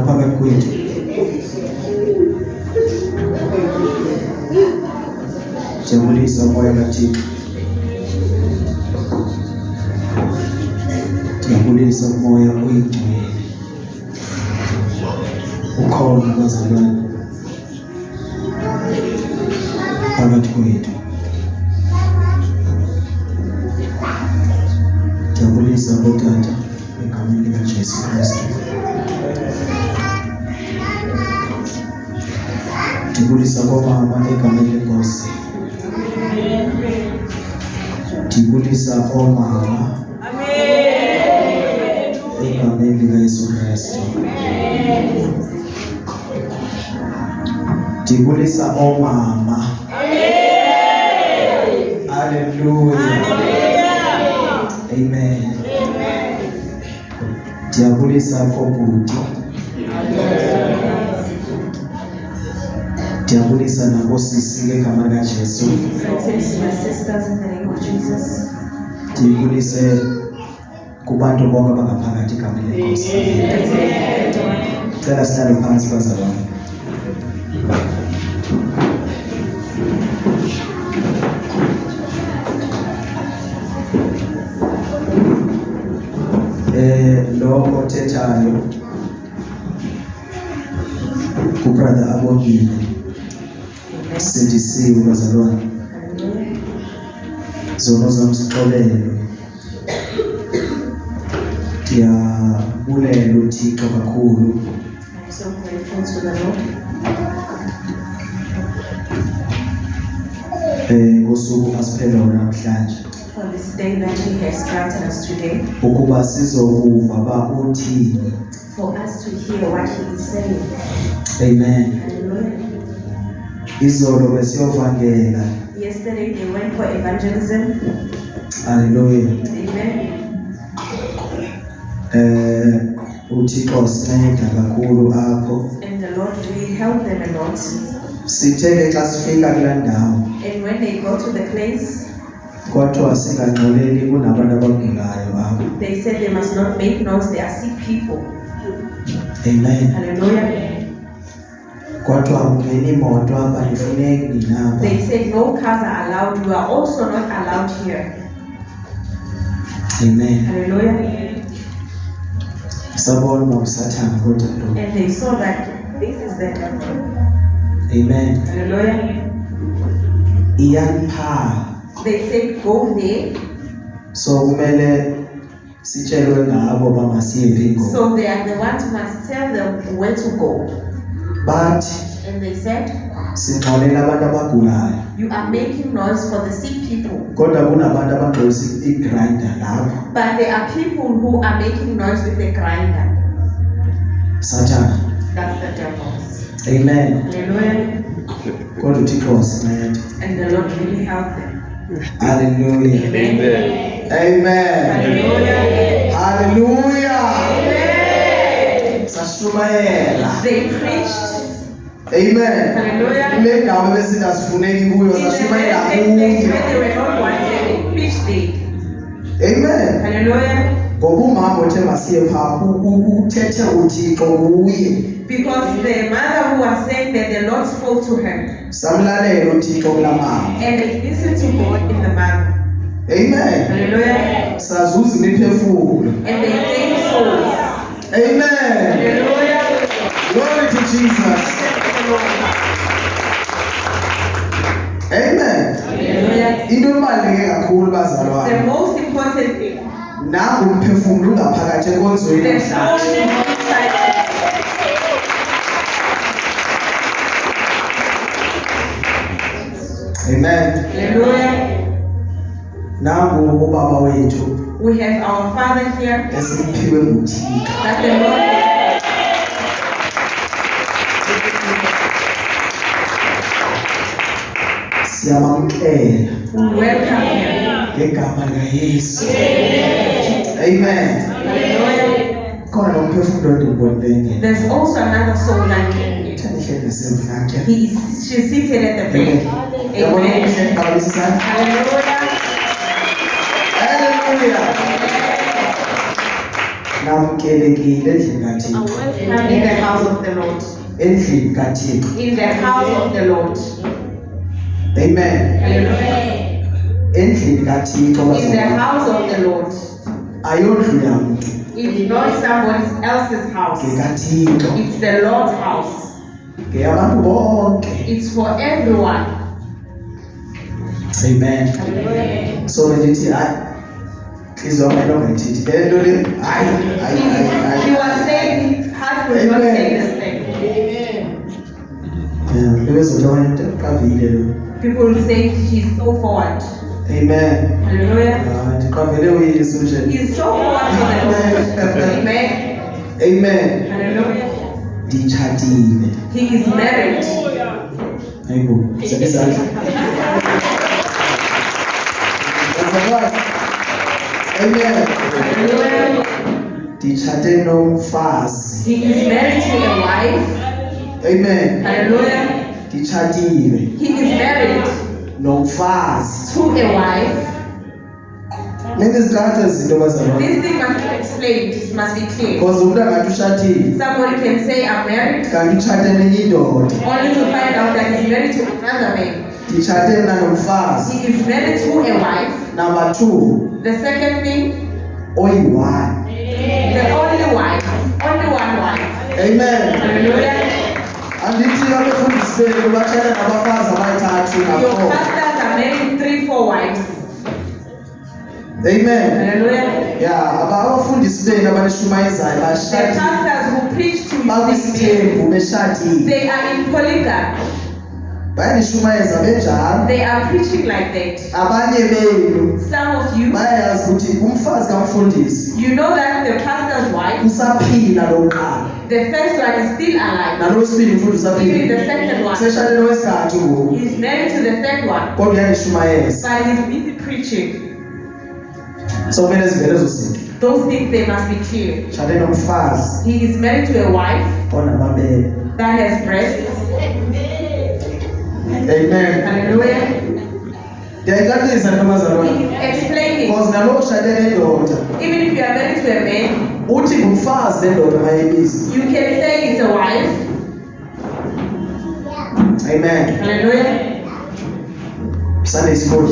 phakathi kwethu. Jabulisa moya kaThixo. Jabulisa moya oyingcwele. Ukhona bazalwane phakathi kwethu. Jabulisa botata egameni likaJesu Kristu. Jabulisa bomama egameni leNkosi. Jabulisa omama egameni likaYesu Kristu. Jabulisa omama. Hallelujah. Amen. Jabulisa bobhuti. Jabulisa nabosisi egama likaJesu. Jabulise kubantu bonke abangaphakathi egameni leNkosi. Cela sihlale phansi bazalwane. Lo othethayo kubrother Abongile sindisiwe bazalwane. Zono zam sixolelo. Ndiyabulela uThixo kakhulu. I'm so grateful to the Lord. Ngosuku asiphele namhlanje. For this day that He has granted us today. Ukuba sizokuva ba uthini. For us to hear what He is saying. Amen. Hallelujah. Izolo besiyovangela. Yesterday they went for evangelism. Hallelujah. Amen. uThixo sinceda kakhulu apho. And the Lord really helped them a lot. Sithe xa sifika kula ndawo. And when they go to the place, Kodwa singangxoleli kunabantu abagulayo apho. they said they must not make noise, they are sick people. Amen. Hallelujah. Kodwa ungeni imoto apha nifuneki ninapha. They said no cars are allowed, you are also not allowed here. Amen. Hallelujah. Sabona makusathana kodwa lo. And they saw that this is the devil. Amen. Hallelujah. Iyanipha. They said go there. So kumele sitshelwe ngabo bamasiyephi ingoba. So they are the ones who must tell them where to go. But And they said, singxolela abantu abagulayo. you are making noise for the sick people. Kodwa kunabantu abagqoza igrinder lapho. But there are people who are making noise with the grinder. Sathana. That's the devil. Amen. Hallelujah. Kodwa uThixo wasinceda. And the Lord really helped them. Hallelujah. Amen. Amen. Hallelujah. Hallelujah. Amen. Sashumayela. They preached. Amen. Hallelujah. Kule ndawo besingasifuneki kuyo In the sashumayela place where kuyo. they were not wanted, they preached it. Amen. Hallelujah. Ngoba umama othe masiye phaa uthethe uThixo kuye. Because the mother who was saying that the Lord spoke to her. Samlalela uThixo kulaa mama. And they listened to God in the mother. Amen. Hallelujah. Sazuza imiphefumulo. And they gained souls. Amen. Hallelujah. Glory to Jesus. Amen. Hallelujah. Into ebaluleke kakhulu The bazalwane. most important thing. Nangu umphefumulo ungaphakathi enkonzweni The soul namhlanje. is inside. Amen. Hallelujah. Nangu ubaba wethu We have our Father here. esiphiwe nguThixo. That the Lord. Siyamamkela We welcome him. ngegama likaYesu. Amen. Hallelujah. Khona nomphefumulo endibonileyo. There's also another soul like him. Thandihle ngesemhlanje. She's seated at the Amen. bed. Yabona Amen. ukuhle ngqalisa isandla. Hallelujah. Hallelujah. namkelekile endlini kaThixo. Come in the house of the Lord. Endlini kaThixo. In the house of the Lord. Amen. Hallelujah. Endlini kaThixo In the bazalwane. house of the Lord. Ayondlu yamntu, It's not somebody else's house. ngekaThixo. It's the Lord's house. Ngeyabantu bonke. It's for everyone. Amen. Hallelujah. So bendithi hayi inhliziyo yami ayinongayithethi le nto le hayi He was saying his heart was not Amen. saying this thing. bebezothi abanye into eqavile lo. People will say he's so forward. Amen. Hallelujah. Ndiqavele uyesu nje. He's so forward for the Lord. Amen. Amen. Hallelujah. Nditshatile. He is married. Hayibo, isandla. Bazalwane. Amen. Hallelujah. Nditshate nomfazi. He is married to a wife. Amen. Hallelujah. Nditshatile He is married nomfazi. to a wife. Ngenze ziqakatha izinto bazalwane. This thing must be explained. It must be clear. Because umuntu angathi ushatile Somebody can say I'm married kanti utshate nenye indoda. only to find out that he's married to another man. Nditshate mna nomfazi. He is married to a wife. Number 2, The second thing, oyi-1. the only wife, only one wife. Amen. Hallelujah. Andithi abefundisi bethu batshate nabafazi abayithathu Your na-4. pastors are married 3-4 wives. Amen. Hallelujah. Yeah, abafundisi benu abanishumayezayo The bashati pastors who preach to you, bakwisithembu beshatile. they are in polygamy. Bayanishumayeza benjalo. They are preaching like that. Abanye benu Some of you, bayayazi ukuthi umfazi kamfundisi you know that the pastor's wife, usaphila lokuqala. the first one is still alive. Nalosibili futhi Even usaphila. the second one, Seshade nowesithathu ngoku. he's married to the third one, Kodwa uyanishumayeza. but he's busy preaching. So kumele zivele ezo zinto. Those things, they must be clear. Shade nomfazi He is married to a wife onamabele. that has breasts. Amen. Hallelujah. Ndiyayicacisa nto He bazalwane. is explaining. Because nalo ushade nendoda Even if you are married to a man, uthi ngumfazi nendoda mayebizi. you can say it's a wife. Amen. Hallelujah. Sunday school.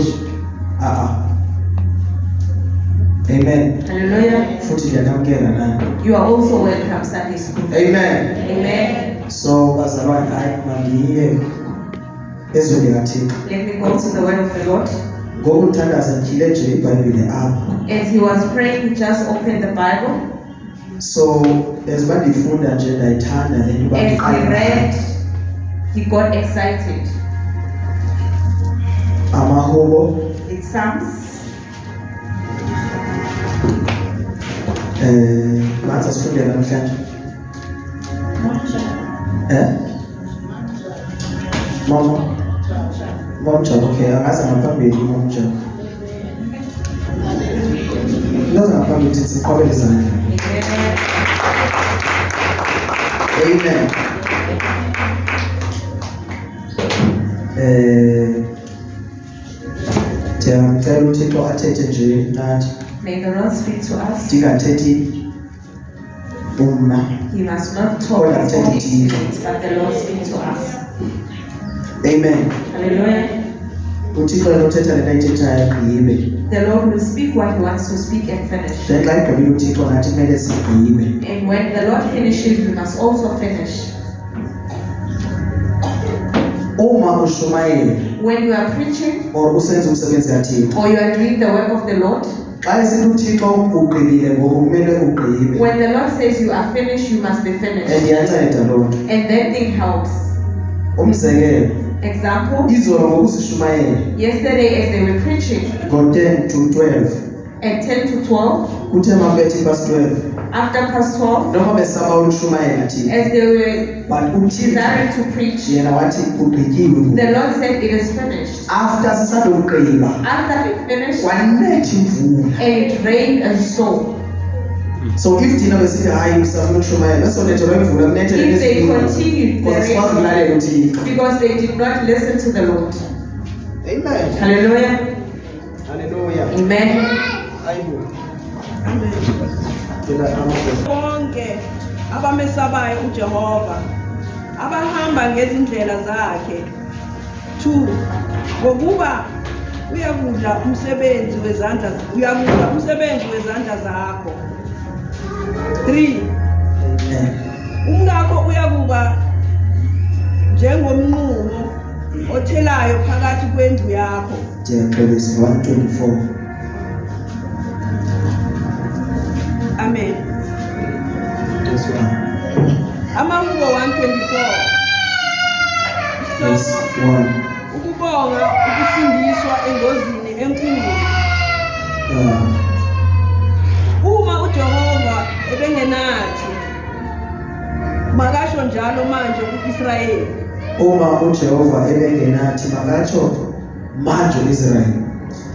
Amen. Hallelujah. Futhi ndiyanamkela nani. You are also welcome, Sunday school. Amen. Amen. So bazalwane hayi mandiye ezweni likaThixo. Let me go to the word of the Lord. Ngoku ndithandaza ndityhile nje iBhayibhile apha. As he was praying, he just opened the Bible. So as uba ndifunda nje ndayithanda le nto uba As he ndiqale read, he got excited. amahubo It Psalms. manzi asifunde namhlanje. Mama Momjana, okay, angaze ngaphambili Momjana. Ngaze ngaphambili ukuthi siqhubele izandla. Amen. Ndiyamcela uThixo athethe nje nathi. May the Lord speak to us. Ndingathethi umna. He must not talk his own experience, but the Lord speak to us. Amen. Hallelujah. uThixo enothetha le nto ayithethayo agqibe. The Lord will speak what he wants to speak and finish. Then xa egqibile uThixo nathi kumele sigqibe. And when the Lord finishes, we must also finish. Uma ushumayela When you are preaching or usenza umsebenzi kaThixo, or you are doing the work of the Lord, xa esithi uThixo ugqibile ngoku kumele ugqibe. when the Lord says you are finished, you must be And finished. iyanceda loo nto. And that thing helps. Umzekelo, Example, izolo ngoku sishumayela yesterday as they were preaching ngo-10 to 12 at 10 to 12, kuthe mabethi past 12 after past 12, noma besaba ulushumayela thina, as they were but uThixo desiring to preach, yena wathi kugqityiwe ngoku. the Lord said it is finished. After sisadogqiba After it finished, kwanetha imvula. and it rained and storm. So if thina besithi hayi kusafuna ukushumayela besonethelwa imvula kunethele If they nezimvula, continued because the sikwazi rain, ukulalela uThixo. because they did not listen to the Lord. Amen. Hallelujah. Hallelujah. Amen. Ayibo. Cela amadoda bonke abamesabayo uJehova abahamba ngezindlela zakhe. 2 ngokuba uyakudla umsebenzi wezandla zakho. 3 Amen. umngakho uyakuba njengomnqumo othelayo phakathi kwendlu yakho. Ndiyaxolisa 124. Amen. This one. Amahubo 124. Verse 1. Ukubonga ukusindiswa engozini enkulu. Uma uJehova ebengenathi makasho njalo manje kuIsrayeli. Uma uJehova ebengenathi makatsho manje Israel.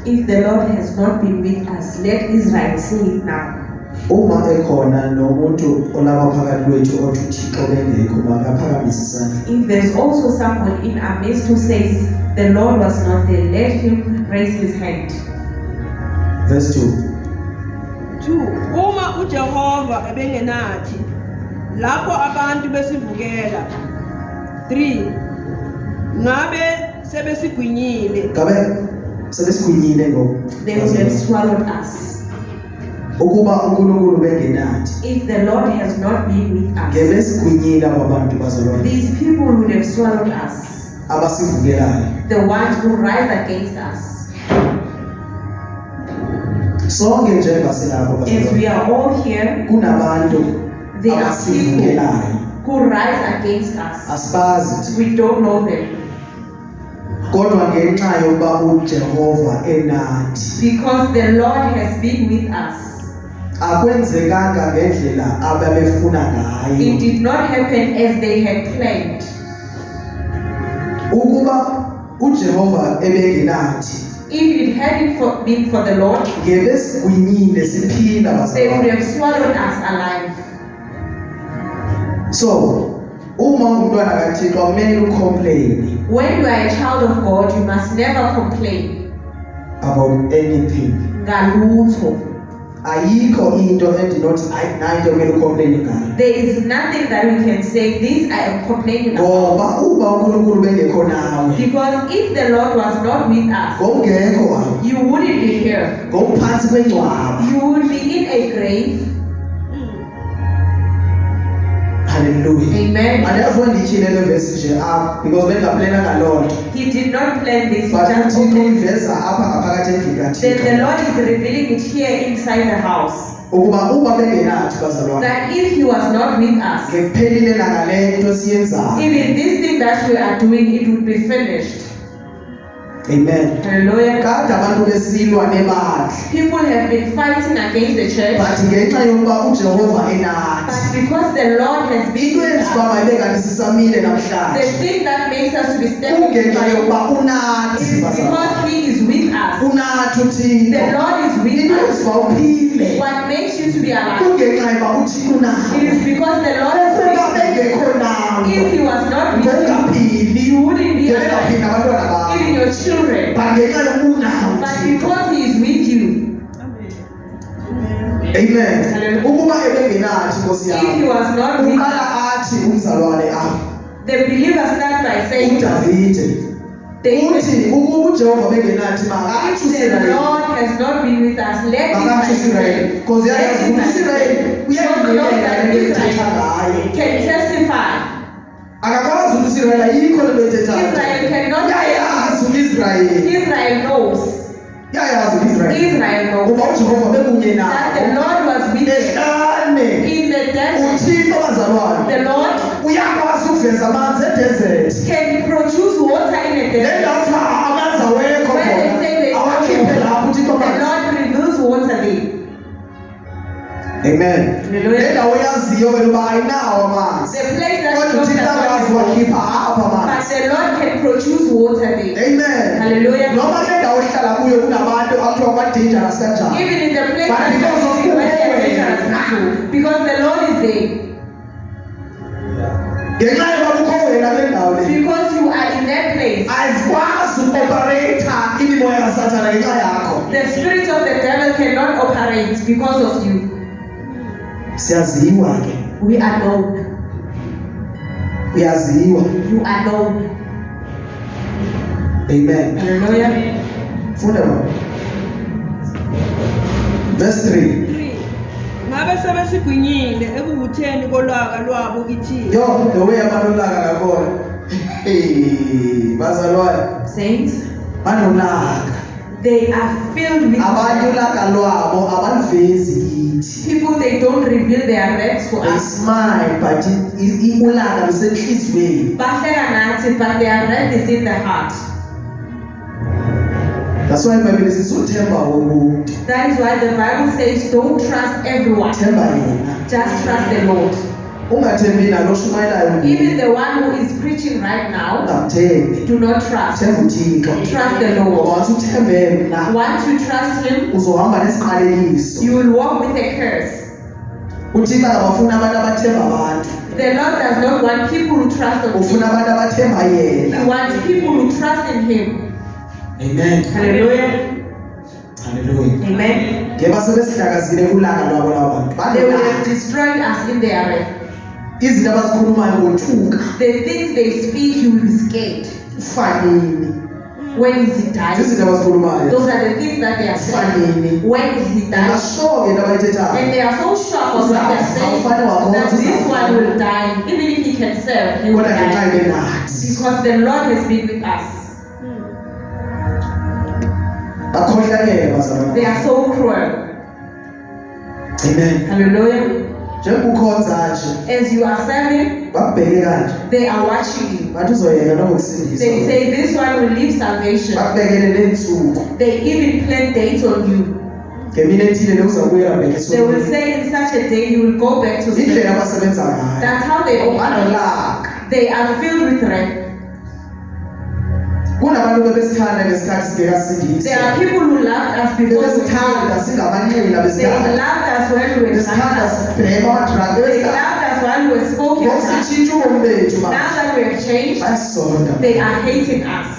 If the Lord has not been with us, let Israel say it now. Uma ekhona nomuntu olaba phakathi kwethu othi uThixo bengekho makaphakamise isandla. If there's also someone in our midst who says the Lord was not there, let him raise his hand. Verse 2. 2 uma uJehova ebengenathi lapho abantu besivukela. 3 ngabe sebesigwinyile. Ngabe sebesigwinyile ngoku. They would have swallowed us. Ukuba uNkulunkulu bengenathi If the Lord has not been with us, ngebesigwinyile abantu bazalwane these people would have swallowed us, abasivukelayo. the ones who rise against us. Sonke njengaselapho As we bazalwane are all here, kunabantu there are people abasivukelayo. who rise against us. Asibazi We don't know them. kodwa ngenxa yokuba uJehova enathi Because the Lord has been with us. akwenzekanga ngendlela ababefuna It ngayo. did not happen as they had planned. Ukuba uJehova ebengenathi If it hadn't been for the Lord, ngebesigwinyile siphinda they would bazalwane. have swallowed us alive. So uma umntwana kaThixo kumele ucomplain When you are a child of God, you must never complain. about anything. Ngalutho. Ayikho into endinothi nayo into kumele ucomplain ngayo. There is nothing that we can say, this I am complaining about. Ngoba uba uNkulunkulu bengekho nawe Because if the Lord was not with us, ngongekho apha you wouldn't be here. ngophansi kwencwaba. You would be in a grave. Hallelujah. Amen. Andiyazi ndityhile le verse nje apha because bengaplananga loo nto. He did not plan this, he But just uThixo opened. uyiveza apha ngaphakathi endlini Then the kaThixo Lord is revealing it here inside the house. ukuba uba bengenathi bazalwane That if he was not with us, ngekuphelile nangale nto siyenzayo. even this thing that we are doing, it would be finished. Amen. Hallelujah. Kade abantu besilwa nebandla People have been fighting against the church, but ngenxa yokuba uJehova enathi but because the Lord has been into with enziba us, mayibe kanti sisamile the namhlanje thing that makes us to be standing kungenxa yokuba it unathi is bazalwane. because he is with us. Unathi The uThixo. Lord is with Into us. enziba uphile What makes you to be alive? kungenxa yokuba uThixo It nawe. is because the Lord is with Ukuba us. bengekho nawe If he was not with you, ngokungaphinda you wouldn't be alive. ngekungaphinda abantwana bakho Even your children. but ngenxa yokuba unawe But uThixo. because he is with you, Amen. Hallelujah. Ukuba ebengenathi Nkosi if he yami was not with uqala us, athi umzalwane apha the believers start by saying, uDavide David, uthi ukuba uJehova bengenathi makathi if the uSirayeli Lord has not been with us, let makathi Israel uSirayeli say. because yayazi ukuthi uSirayeli uyayimelela le nto ethetha ngayo. Can testify. Akakwazi ukuthi uSirayeli ayikho le nto ethetha ngayo. Israel cannot Yayazi uIsrayeli Israel knows. yayazi uIsrayeli Israel knows ukuba uJehova bekunye that the nabo Lord was with them ehlane in the desert. uThixo bazalwane The Lord uyakwazi ukuveza amanzi edesert can produce water in a le desert. ndawo amanzi awekho When they say there is khona awakhiphe lapho uThixo the amanzi. Lord reveals water there. Amen. Hallelujah. Le ndawo yaziyo wena uba ayinawo amanzi The place that kodwa knows uThixo that akwazi God is wakhipha apha but amanzi. the Lord can produce water there. Amen. Hallelujah. Noma le ndawo ehlala kuyo kunabantu akuthiwa ba-dangerous kanjani Even in the place But that because of God is who where there are we dangerous are. people, because the Lord is there. ngenxa yoba kukho wena kule ndawo le Because you are in that place. azikwazi ukuopereyitha imimoya kasathana ngenxa yakho. The spirit of the devil cannot operate because of you. siyaziwa ke, We are known. uyaziwa. You are known. Amen. Hallelujah. Funda baba. Verse 3. 3 ngabe sebesigwinyile ekuvutheni kolwaka lwabo kithi Yo, the way amanolaka ngakona. Hey, bazalwane. Saints, Banolaka. they are filled with Abantu ulaka lwabo abalivezi kithi. people. They don't reveal their wrecks to They us. smile but ulaka lusenhlizweni. Bahleka nathi, but their wreck is in the heart. That's why iBhayibheli sithi uthemba umuntu. That is why the Bible says, don't trust everyone. Themba yena. Just trust the Lord. Ungathembi nalo shumayelayo. Even the one who is preaching right now, Ungamthembi. do not trust. Themba uThixo. Trust the Lord. Once uthembe na Once you trust Him, uzohamba nesiqalekiso. you will walk with a curse. uThixo akabafuna abantu abathemba abantu. The Lord does not want people who trust on Ufuna Him. abantu abathemba He yena. wants people who trust in Him. Amen. Hallelujah. Hallelujah. Amen. Ngeba sebesihlakazile kulaka lwabo labantu. They will have Banolaka. destroyed us in their wrath. Izinto abazikhulumayo ngothuka. The things they speak, you will be scared. Ufanini. When is He dying? Izinto abazikhulumayo. Those are the things that they are saying. Ufanini. When is He dying? Ungashoke into abayithethayo. And they are so shocked of what they are saying that this one will die. Even if he can serve, he will Kodwa ngenxa die. benathi. Because the Lord has been with us. Bakhohlakele bazalwane. They are so cruel. Amen. Hallelujah. Njengokukhonza nje As you are serving, bakubheke kanje. they are watching you. Bathi uzoyeka nokusindiswa. They say this one will leave salvation. Bakubekele nensuku. They even plan dates on you. Ngemini ethile nekuzabuyela bheke They will say in such a day you will go back to Indlela sin. abasebenza ngayo. That's how they operate. Banolaka. They are filled with wrath. Kunabantu bebesithanda ngesikhathi singekasindiswa. There are people who loved us before we Bebesithanda sinned. singamanqila They besithanda. loved us when we were Besithanda drunk. sibhema amadrag. They Bebesithanda. loved us while we were smoking. Ngoba Now sitshintsha ubomi bethu manje. that we have changed, Bayasonda. they are hating us.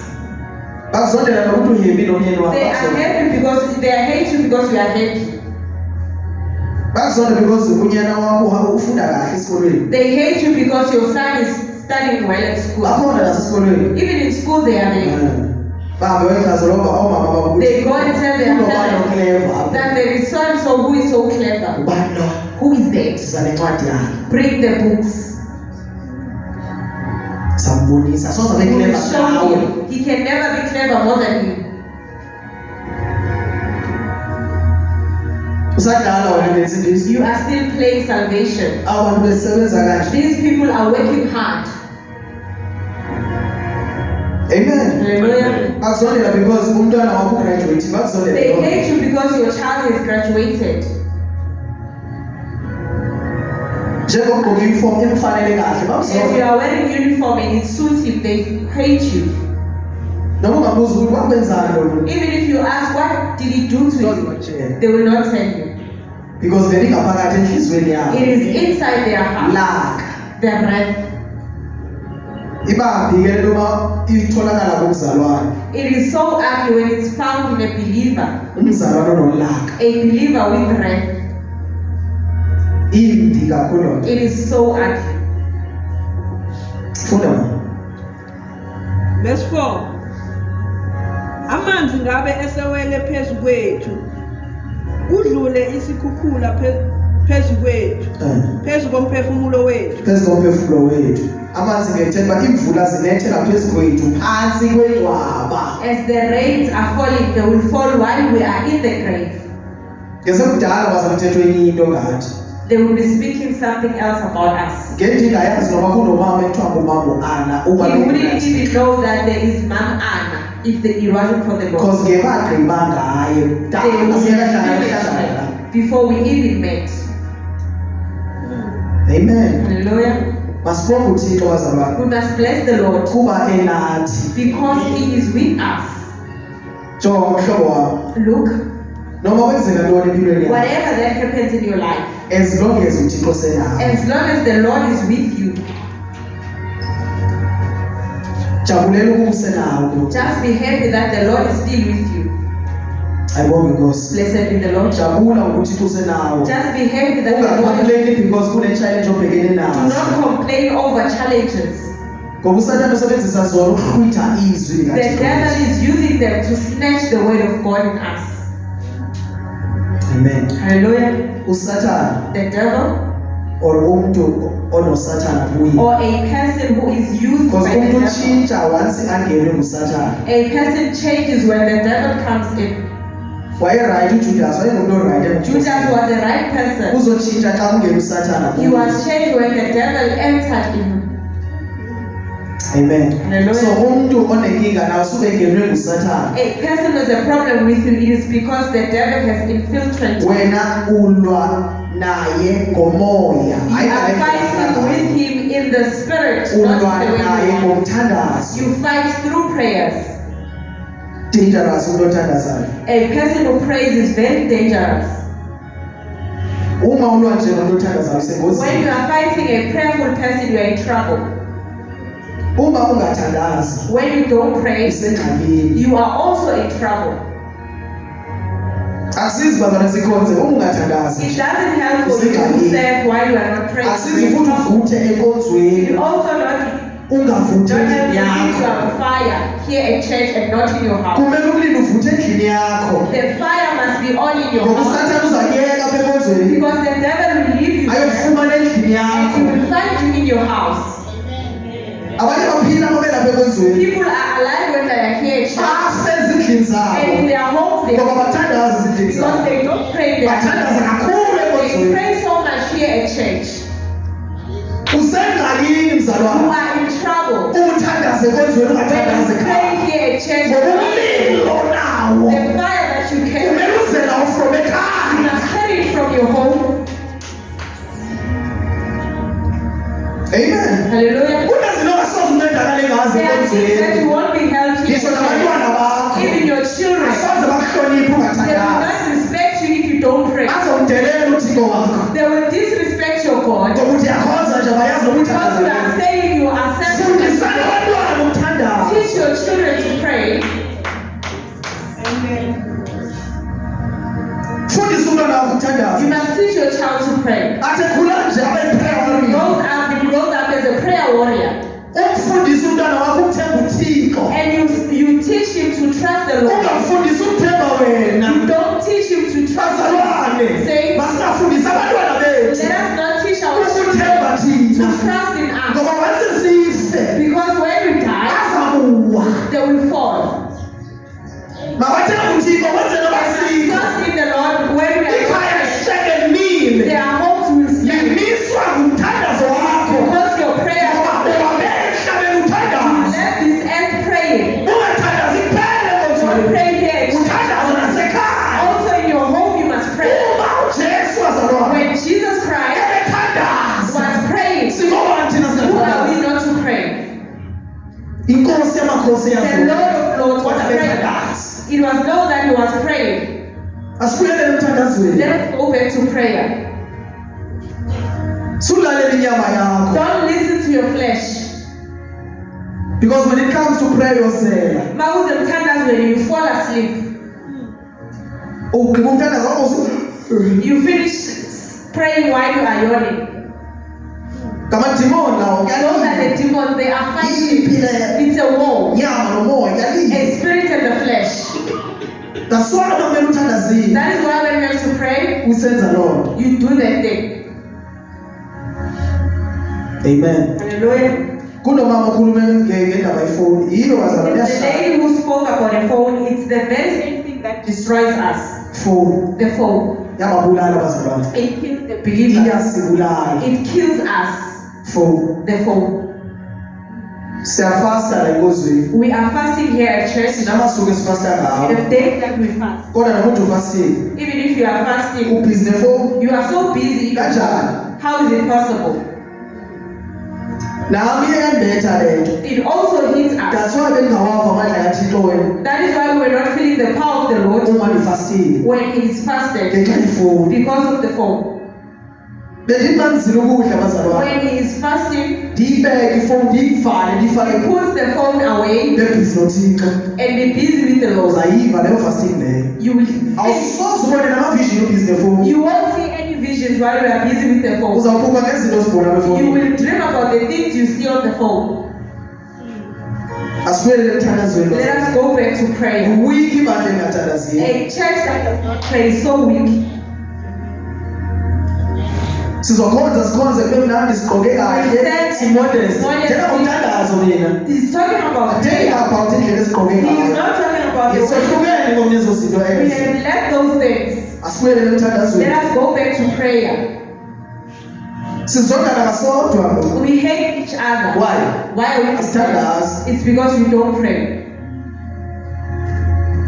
Bakuzondela nokuthi uhembi nomyeni wakho. They are happy because they hate you because you are happy. Bakuzonda because unyana wakho ufunda kahle esikolweni. They hate you because your son is studying well at school. Bakhona nasesikolweni. Even in school they are there. Bahambe bechaza lokho omama babuthi. They go and tell their Unobani parents oclever. that there is so and so who is so clever. Ubani lo? Who is that? Siza nencwadi yakhe. Bring the books. Sambonisa. Soze abe We will clever show nawe. him. He can never be clever more than you. Usadlala wena ngesindisi. You are still playing salvation. Abantu besebenza kanje. These people are working hard. Amen. Hallelujah. Bakuzondela because umntwana wakho graduate. Bakuzondela. They hate you because your child has graduated. Njengokugqoka uniform emfanele kahle. If you Bakuzondela. are wearing uniform and it suits him, they hate you. Noma ungabuza ukuthi wakwenzani lokho. Even if you ask, what did he do to you? Uzotshela. They will not tell you. Because vele ingaphakathi enhlizweni yabo. It is inside their heart. Laka. Their breath. Ibambi ke noma itholakala kumzalwane. It is so ugly when it's found in a believer. Umzalwane onolaka. A believer with breath. Imbi kakhulu. It is so ugly. Funda ma. verse 4 amanzi ngabe esewele phezu kwethu kudlule isikhukhula phezu kwethu phezu komphefumulo wethu Phezu komphefumulo wethu. Amanzi ngethemba imvula zinethela phezu kwethu phansi kwedwaba. As the rains are falling, they will fall while we are in the grave. Ngesekudala bazamthetho enye into ngathi. They will be speaking something else about us. Ngendingayazi noma kunomama ekuthiwa ngumama Ana He wouldn't ubalulekile. even know that there is Mom Anna if it wasn't for the Lord. Because ngebagqiba ngaye. They Dala would siyakahlangana finish hlangana. before we even met. Amen. Hallelujah. Masibonge uThixo bazalwane. We must bless the Lord Kuba enathi. because He is with us. Jonga mhlobo wami. Look, Noma kwenzeka ntoni empilweni yakho. whatever that happens in your life, As long as uThixo senawe. as long as the Lord is with you, Jabulela ukusenawo. just be happy that the Lord is still with you. Ayibonge Nkosi. Blessed be the Lord. Jabula ukuthi usenawo. Just be happy that the Lord is. Ungacomplain because kune-challenge obhekene Do nazo. not complain over challenges. Ngoba usathane usebenzisa zona ukuhlwitha izwi The likaThixo. devil is using them to snatch the word of God in us. Amen. Hallelujah. Usathane The devil or umuntu onosathane kuye. or a person who is used Because by the umuntu devil. utshintsha once angenwe ngusathane. A person changes when the devil comes in. Wayeright uJudas, wayengumuntu oright. Judas was the right person. Uzotshintsha xa kungena usathane He kuye. was changed when the devil entered in him. Amen. Hallelujah. So umuntu onenkinga nawe usuke engenwe ngusathane. A person has a problem with you, it is because the devil has infiltrated. Wena ulwa naye ngomoya. You are fighting with him in the spirit, Ulwa not the way naye you want. ngomthandazo. You fight through prayers. Dangerous umuntu othandazayo. A person who prays is very dangerous. Uma ulwa nje nomuntu othandazayo When you usengozini. are fighting a prayerful person, you are in trouble. Uma ungathandazi When you don't pray, usengxakini. you are also in trouble. Akusizi bazana sikhonze uma ungathandazi. It doesn't help for you to serve while you are not praying. Akusizi futhi uvuthe enkonzweni. You also not Ungavuthe don't have endlini to be yakho. on fire here at church and not in your house. Kumele umlilo uvuthe endlini yakho. The fire must be on in your Ngoba house usathane uzakuyeka apha enkonzweni. because the devil will leave you there Ayokufumana endlini and yakho. he will find you in your house. Abanye baphila uma belapha enkonzweni. People are alive when they are here at church Bafe ezindlini and in zabo. their homes they Ngoba bathandaza ezindlini because zabo. they don't pray there. Bathandaza kakhulu They enkonzweni. pray so much here at church. Usengxakini You mzalwane. are in trouble. Uthandaze enkonzweni When ungathandazi you ekhaya. pray here at church, Ngoba umlilo nawo. the fire that you carry, Kumele uze nawo from you ekhaya. must carry it from your home. Amen. Hallelujah. Kunezinto ongasoze uncedakale ngazo There are things that you enkonzweni. won't be helped here Ngisho at nabantwana church. bakho. Even your children, Asoze bakuhloniphe they will ungathandazi. not respect you if you don't pray. Azomdelela uThixo wakho. They will disrespect your God Ngoba uthi yakhonza nje abayazi because you ukuthandaza. are saying you are Fundisana serving. abantwana ukuthandaza. Teach your children to pray. Amen. Fundisa umntwana wakho You ukuthandaza. must teach your child to pray. Athi khula nje abe prayer warrior. He grows up as a prayer warrior. Umfundisa umntwana wakho ukuthemba uThixo. And you teach him to trust the Lord. Ungamfundisa ukuthemba wena. You don't teach him to trust him. Bazalwane, Say, masingafundisa abantwana let bethu us not teach our children ukuthemba to thina. trust in us. Ngoba wathi sife Because when we die, azakuwa. they will fall. Mabathemba uThixo kwenzela basife. Trust in the Lord when we are Ikhaya dying. lishekemile. Their homes will sleep. Limiswa ngumthandazo wakho. Because your prayer Ngoba ubabehla beluthandaza. left this earth praying. Ungathandazi kuphela Don't enkonzweni. pray here. Uthandaze nasekhaya. Also in your home you must pray. Uma uJesu wazalwa. When Jesus Christ Ebethandaza. was praying, Singobani thina who are singathandaza? we not to pray? Inkosi yamakhosi The yazo. Lord of Lords was Kodwa praying. bethandaza. It was known that he was praying. Asibuyele emthandazweni. Let us go back to prayer. Sulalela inyama yakho. Don't listen to your flesh. Because when it comes to prayer yozela. Mawuze mthandazweni, you fall asleep. Ugqiba umthandazo wakho uthi, You finish praying while you are yawning. ngamadimoni lawo Those are the kuyalila. demons, they are fighting. Iyiphile. It's a war. Inyama nomoya kuyalila. A spirit and the flesh. That's why kumele uthandazile. That is why when we have to pray, Usenza Lord. you do that thing. Amen. Hallelujah. Kunomama okhulume ngendaba yefoni. Yiyo bazalwane It's the yashaya. lady who spoke about the phone. It's the very same thing that destroys us. Phone The phone. yababulala bazalwane. It kills the believers. Iyasibulala. It kills us. Phone. The phone. Siyafasta la enkonzweni. We are fasting here at church. Sinamasuku esifasta ngawo. The days that we fast. Kodwa namuntu ufastile. Even if you are fasting, Ubhizi nefoni. you are so busy. Kanjani? How is it possible? Nami iyandetha lento. It also hits us. That's why bengawava amandla kaThixo wena. That is why we are not feeling the power of the Lord Uma nifastile. when it is fasted Ngenxa yefoni. because of the phone. bendimanzile ukudla bazalwane When he is fasting, ndiyibeke ifowuni ndiyivale he ndiyifake puts the phone away bebhizi nothixo and be busy with the Lord. uzayiva leyo fasting leyo You will awusoze ubone namavishini ubhizi nefowuni you won't see any visions while you are busy with the phone. uzawuphupha ngezinto ozibona You efowunini will dream about the things you see on the phone. asibuyelele emthandazweni Let us go back to prayer. uwiki ibandla engathandaziyo A church that does not pray is so weak. sizokhonza sikhonze kube mnandi sigqoke kahle simodeste njengomthandazo mina He's talking about atheni prayer. about indlela esigqoke He is ngayo not talking about the way. yesohlukene komnye ezo zinto We ezo have left those things. asibuyelele emthandazweni Let us go back to prayer. sizondana kasodwa We hate each other. Why? Why are we asithandazi It's because we don't pray.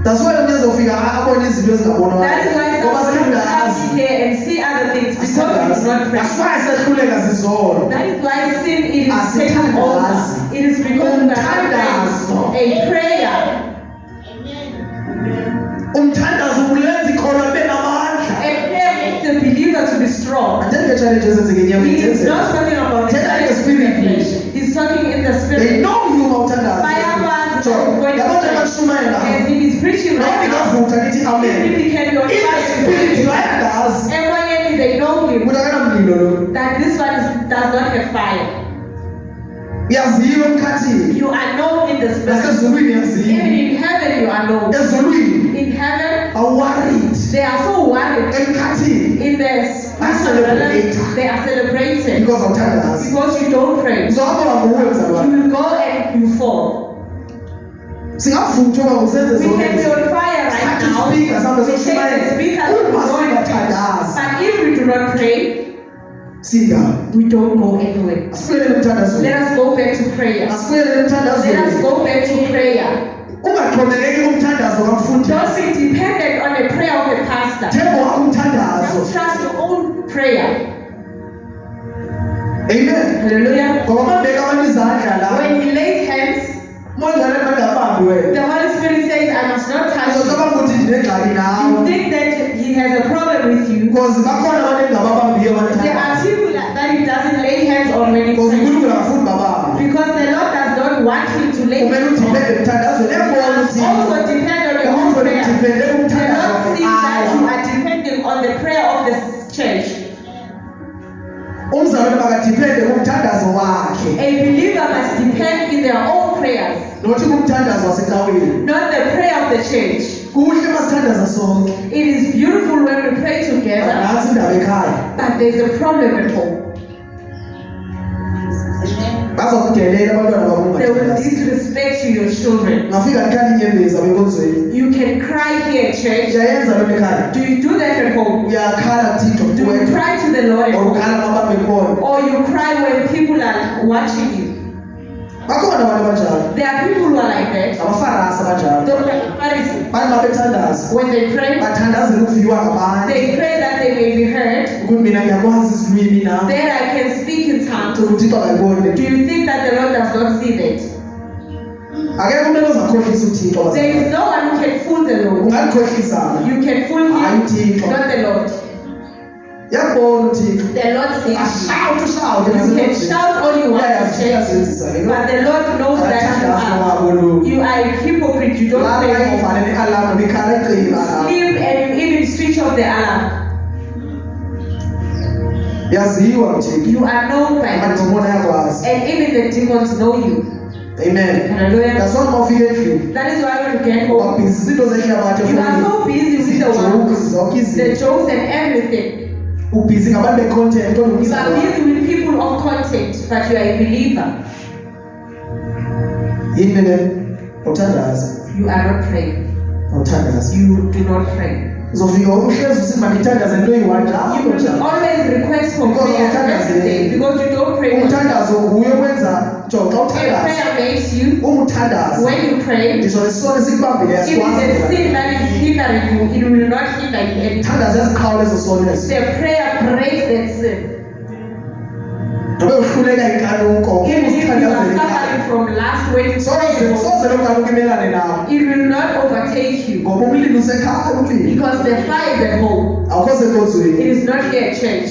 that's why umnye ezofika abone izinto ezingabonwa That is why ngoba someone will come sithandazi here and see other things because we do not pray. asifaye sehluleka zizona That is why sin it is taking over. It is because we are not praying. A prayer. umthandazo ulenza ikholwa libe namandla A prayer makes the believer to be strong. athenike challenge ezenzeke enyameni He is not talking about the Tell us spirit. spirit. He's talking in the they spirit. know you mawuthandaza Bayabazi so going yabantu to abashumayela as he is preaching noma right now. ngavutha lithi amen Even if he can be on in the spirit fire. bayandazi Everyone they know him. ukuthi akanamlilo lo That this one does not have fire. yaziwa emkhathini You are known in the spirit. nasezulwini Even yaziwa in heaven you are known. ezulwini In heaven awuworried they are so worried. emkhathini In the spiritual realm they are celebrating because awuthandazi because you don't pray. uzohamba wanguwe You mzalwane will go and you fall. singavuthwa ngokusenze We zonke can be on fire right Start to now. speak, some of We us take the speakers and uma go and preach. singathandazi But if we do not pray, sinda we don't go anywhere. asibuyelele emthandazweni Let us go back to prayer. asibuyelele Let us emthandazweni go back to prayer. ungaxhomekeki kumthandazo kamfundi Don't be dependent on the prayer of a pastor. themba wakho umthandazo Just trust your own prayer. amen Hallelujah. ngoba mabeka abantu izandla la When he lays hands, monjalo mangabambi wena the Holy Spirit says, I must not touch you. uzocabanga ukuthi ndinengxaki You nawe think that he has a problem with you. because bakhona abantu engababambiyo There are abathandazo people that he doesn't lay hands on when he because prays. unkulunkulu akafuni babambi Because the Lord does not want him to lay kumele hands on. udipende emthandazweni You embona must ukuthi also depend on your own umuntu prayer. udipende Do kumthandazo not think that you are depending on the prayer of the church. umzalwane makadipende kumthandazo wakhe A believer must depend in their own prayers, nothi kumthandazo wasecaweni not the prayer of the church. kuhle masithandaza sonke It is beautiful when we pray together, nantsi indaba ekhaya but there's a problem at home. bazokudelela abantwana bakho They will ungathandazi disrespect you, your children. ngafika ndikhali inyembezi abenkonzweni You can cry here, church. uyayenza loo nto ekhaya Do you do that at home? uyakhala kuthixo Do you kuwena cry to the Lord at or home? ukhala mabambe kubona Or you cry when people are watching you? bakhona abantu abanjalo There are people who are like that. abafarasi abanjalo Those are Pharisees. bantu babethandaza When they pray, bathandazela ukuviwa ngabantu they pray that they may be heard. ukuthi mina ngiyakwazi isilwimi nam Then I can speak in tongues. uthixo akayiboni Do you think that the Lord does not see that? akekho umntu ozakhohlisa uthixo There is no one who can fool the Lord. ungalikhohlisa You can fool Hayi him, uThixo. not the Lord. yakubona uthixo The Lord sees you. ashawuthi ushawude You can shout all you want to change, uyazenzisa ke but the Lord knows that akathandazi wabo lo you are a hypocrite. You don't laba pray. ayivale ne-alarm bekhala icima Sleep and you even switch off the alarm. yaziwa uthixo You are known by the Lord. amadimoni ayakwazi And even the demons know you. amen Hallelujah. nasona uma ufika endlini That is why when you get home, wabhizi izinto zehlabathi you are so busy with the jokes world, zonke the izinto jokes and everything. ubhizi ngabantu be-content You are olumzalwane busy with people of content, but you are a believer. yini le uthandaza You are not praying. uthandaza You do not pray. uzofika uhlezi usithi mandithandaze into You eyi-1 will njalo always request for Because prayer uthandaze. every day because you don't pray. umthandazo nguye okwenza njo xa A uthandaza prayer makes you, umthandaza when you pray, ndisho lesisone sikubambileyo if it is a asikwazi sin that is hindering you, it will not hinder you anymore. uthandaza yaziqhawula ezo sone ezo The prayer breaks that sin. nobe uhluleka ikanuko Even if you are usithandazele suffering from last week, soze lo kanuko imelane nawe it will not overtake you ngoba umlilo usekhaya umlilo because the fire is at home. awukho It senkonzweni is not here at church.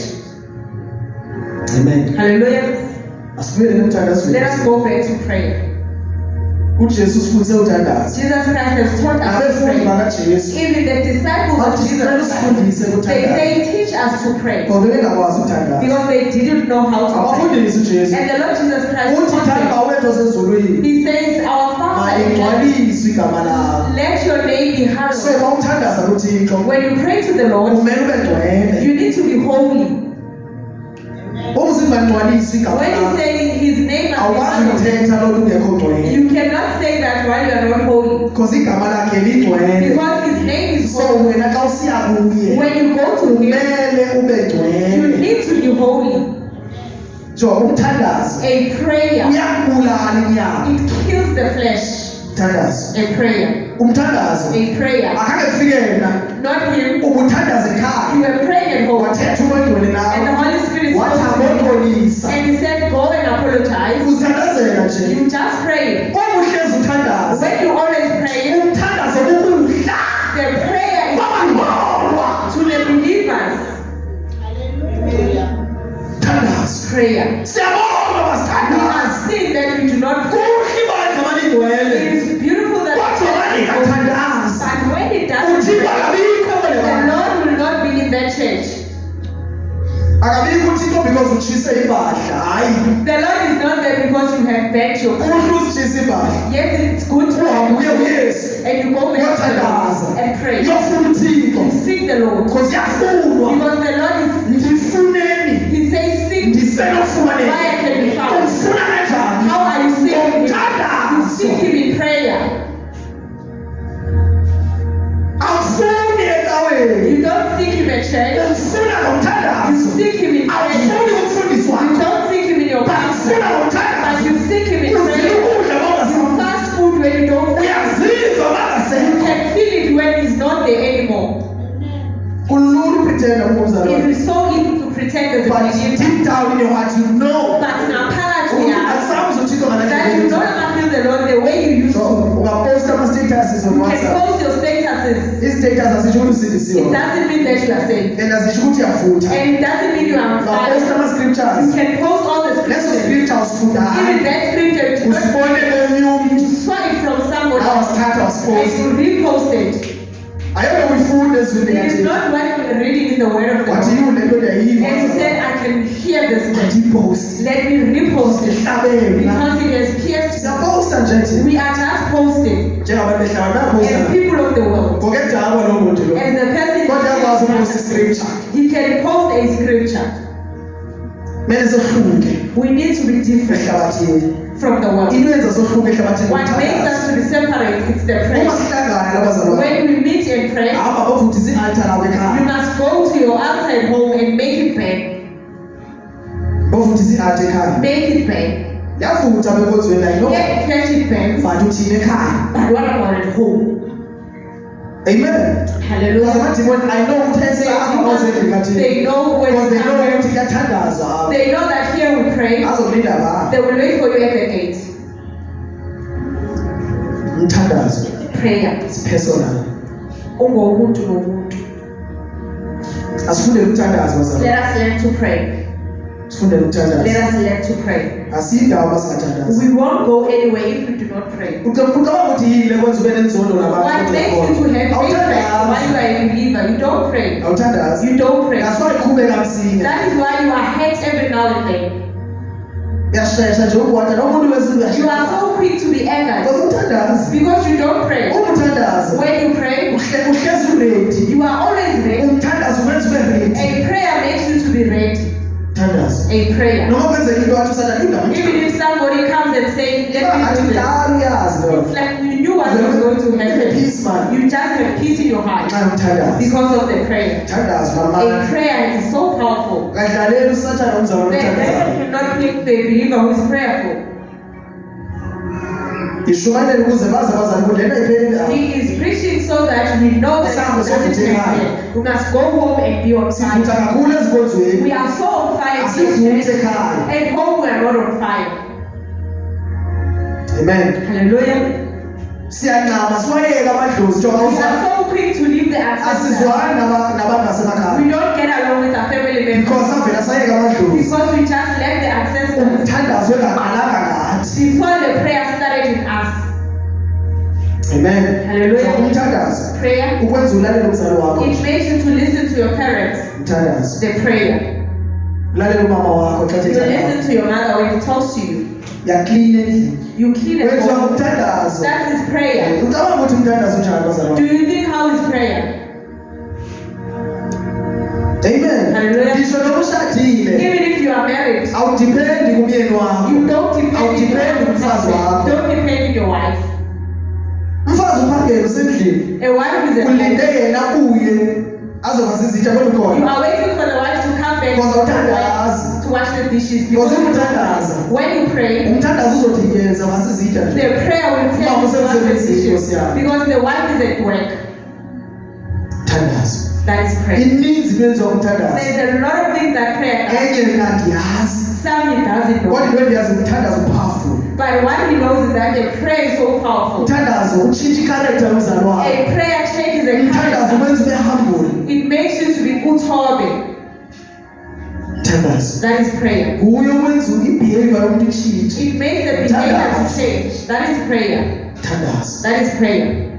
Amen. Hallelujah. Asibuyele emthandazweni. Let us go back to prayer. uJesu sifundise uthandaza. Jesus Christ has taught us to Abafundi pray. bakaJesu Even the disciples of bathi sicela Jesus usifundise Christ, they uthandaza. say, teach us to pray. Ngoba bengakwazi uthandaza. Because they didn't know how to pray. Abafundisi uJesu. And the Lord Jesus Christ Uthi taught thanda them. wethu osezulwini. He says, our Father in heaven, Malingcwaliswe igama lakho. let your name be So hallowed. mawuthandaza kuThixo, When you pray to the Lord, kumele ube ngcwele. you need to be holy. Umzimba ngcwaliswe igama When you lakho. say his name must be Awukwazi hallowed, ukuthetha lokhu ungekho ngcwele. you cannot say that while you are not holy. Because igama lakhe lingcwele. Because his name is So holy. wena xa usiya kuye, When you go to him, kumele ube you ngcwele. need to be holy. So umthandazo A prayer, uyabulala inyama. it kills the flesh. Umthandazo. A prayer. Umthandazo A prayer. akhange kufike yena Not him. ubuthandaza You ekhaya. were praying at home. Wathetha umongcwele And the nawe. Holy Spirit Wathi spoke to you. aboxolisa. And he said, go and apologize. Uzithandazela nje. You just pray. Uma uhlezi uthandaza. When you always pray, Umthandazo ukudla. the prayer is Babangcwala. to the believers. Thandaza. Prayer. Siyabonga We basithandaza. have seen that we do not pray. Kuhle bandla balingcwele. It is beautiful that Kodwa we pray. bangathandaza. But when it doesn't Uthixo pray, akabikho the kwele. Lord will not be in that church. Akabikho uThixo because utshise impahla. Hayi. The Lord is not there because you have bent your Kuhle usitshise impahla. Yes, it's good to Uhambe have uye uyesu. and you go back to the Uyothandaza. Lord and pray. Uyofuna uThixo. Seek the Lord. Because yafunwa. Because the Lord is, Ndifuneni. He says, seek me Ndisenofumane. why I can be found. Umfuna kanjani? How are you seeking Him? You Umthandazo. seek Him in prayer. Awufuni ecaweni. You don't seek Him at church. Ufuna You ngomthandazo. seek Him in prayer. Awufuni umfundisi You wakho. don't seek Him in your Ufuna pastor. But ngomthandazo. you seek Him in Uzila prayer. ukudla You bongasafu. fast food when you don't. Uyazizwa You bangasekho. can feel it when He's not there anymore. Kulula upretenda It umzalwane. is so easy to pretend as a But believer. deep down in your heart you know. But naphakathi uyazi Asazi uThixo that you no ngaleyo. longer feel the Lord the way you used So to. ungaposta ama statuses on You can WhatsApp. post your statuses. I-status asisho ukuthi It usindisiwe. doesn't mean that you are saved. And asisho ukuthi uyafutha. And it doesn't mean you are on Ungaposta fire. ama You scriptures. can post all the Leso scriptures. scripture usifundayo. Even that scripture, you don't Usibone omunye umuntu. saw it from somebody Awasithatha and wasiposta. you repost it. Ayeke uyifunde ezwini It is yathi. not what you are reading in the Word of Wathi God. yiwo lento ndiyayiva. And you said, I can hear this. Andiyiposti. Let me repost it. Ihlabela. Because it has pierced. Siyaposta nje thina. We are just posting Njengabantu behlala bayaposta. as people of the world. Ngokudakwa lo muntu lo. As the person Kodwa yakwazi ukuposta iscripture. he can post a scripture. Kumele sohluke We need to be different ehlabathini. from the world. Into eyenza sohluke ehlabathini. What makes us to be separate is the Uma prayer. sihlangana labazalwane. When we meet and pray, Hamba bavuthisa i-altar lawo you ekhaya. must go to your outside home and make it burn. Bavuthisa i-altar ekhaya. Make it burn. Yavutha benkonzweni la ino. Let it burn. But uthini ekhaya. But what about at home? Amen. Because Hallelujah. amadimoni I know ukuthi esapha awuzendlini kathini. They know when Because they know you ukuthi kuyathandazwa apha. They know that here we pray. Azokulinda apha. They will wait for you at the gate. Umthandazo. Prayer. It's personal. Ungomuntu nomuntu. Asifunde ukuthandaza bazalwane. Let us learn to pray. Sifunde ukuthandaza. Let us learn to pray. Asindawo basingathandaza. We won't go anywhere if we do not pray. Ucabanga ukuthi yini lekwenza ube nenzondo nabantu What makes you to have faith while you are a believer? You don't pray. Awuthandazi. You don't pray. That's why iqhubeka msinya. That is why you are hurt every now and then. Uyashesha nje ukwata nomuntu wesintu You are uyashesha. so quick to be angered Because umthandazi. because you don't pray. Uma uthandaza. When you pray, Uhlezi uready. you are always ready. Umthandazo wenza ube ready. A prayer makes you to be ready. Thandaza. A prayer. Noma kwenzeka into wathi usalinda Even if somebody comes and says, let me do this. uyazi It's like you knew what was going to happen. Peace man. You just have peace in your heart Xa umthandaza. because of the prayer. Thandaza A mama. prayer is so powerful. Ngadlalela usathana umzalwane The devil umthandaza. cannot pick the believer who is prayerful. Ishumayele ukuze baze bazali kulena iphelile apha. He is preaching so that we know that Asambe it doesn't sokuthe end ekhaya. here. We must go home and be on Sifutha fire. kakhulu ezikonzweni. We are so on fire Asivuthe here. ekhaya. At home we are not on fire. Amen. Hallelujah. Siyanqama siwayeka amadlozi njengoba We usa. are so quick to leave the ancestors. asizwani nabantu basemakhaya We don't get along with our family members because savela sayeka amadlozi because we just left the ancestors umthandazo engaqalanga ngathi. before the prayer started in us. Amen. Hallelujah. So, umthandazo Prayer, ukwenza ulalela umzali wakho, it makes you to listen to your parents. umthandazo The prayer. ulalela umama wakho xa You thetha listen to your mother when he talks to you. yaklina endlini You clean it wenziwa all. ngumthandazo. That is prayer. Ucabanga ukuthi umthandazo unjani bazalwane? Do you think how is prayer? Amen. Hallelujah. Ngisho noma ushadile Even if you are married, awudipendi kumyeni wakho, you don't depend on your awudipendi kumfazi wakho. husband. Don't depend on your wife. Umfazi uphangele usendlini A wife is a ulinde yena uye azoba zizitsha kodwa You ukhona are waiting for the wife to come back because to awuthandazi. wash the dishes. Because Because umthandaza when you pray, umthandazo uzothi yenza basizitsha the nje. prayer will tell you to wash the dishes. Yeah. Because the wife is at work. Umthandazo That is prayer. ininzi benziwa umthandazo. There's a lot of things that prayer does. Enye mina ndiyazi Some he doesn't know. kodwa into endiyazi umthandazo powerful. But what he knows is that the prayer is so powerful. Umthandazo utshintsha ikharektha yomzali wakho. A prayer changes a Umthandazo character. wenza ube humble. It makes you to be utobe. Umthandazo That is prayer. nguye owenza ibehavior yomuntu itshintshe. It makes the behavior to change. That is prayer. Umthandazo. That is prayer.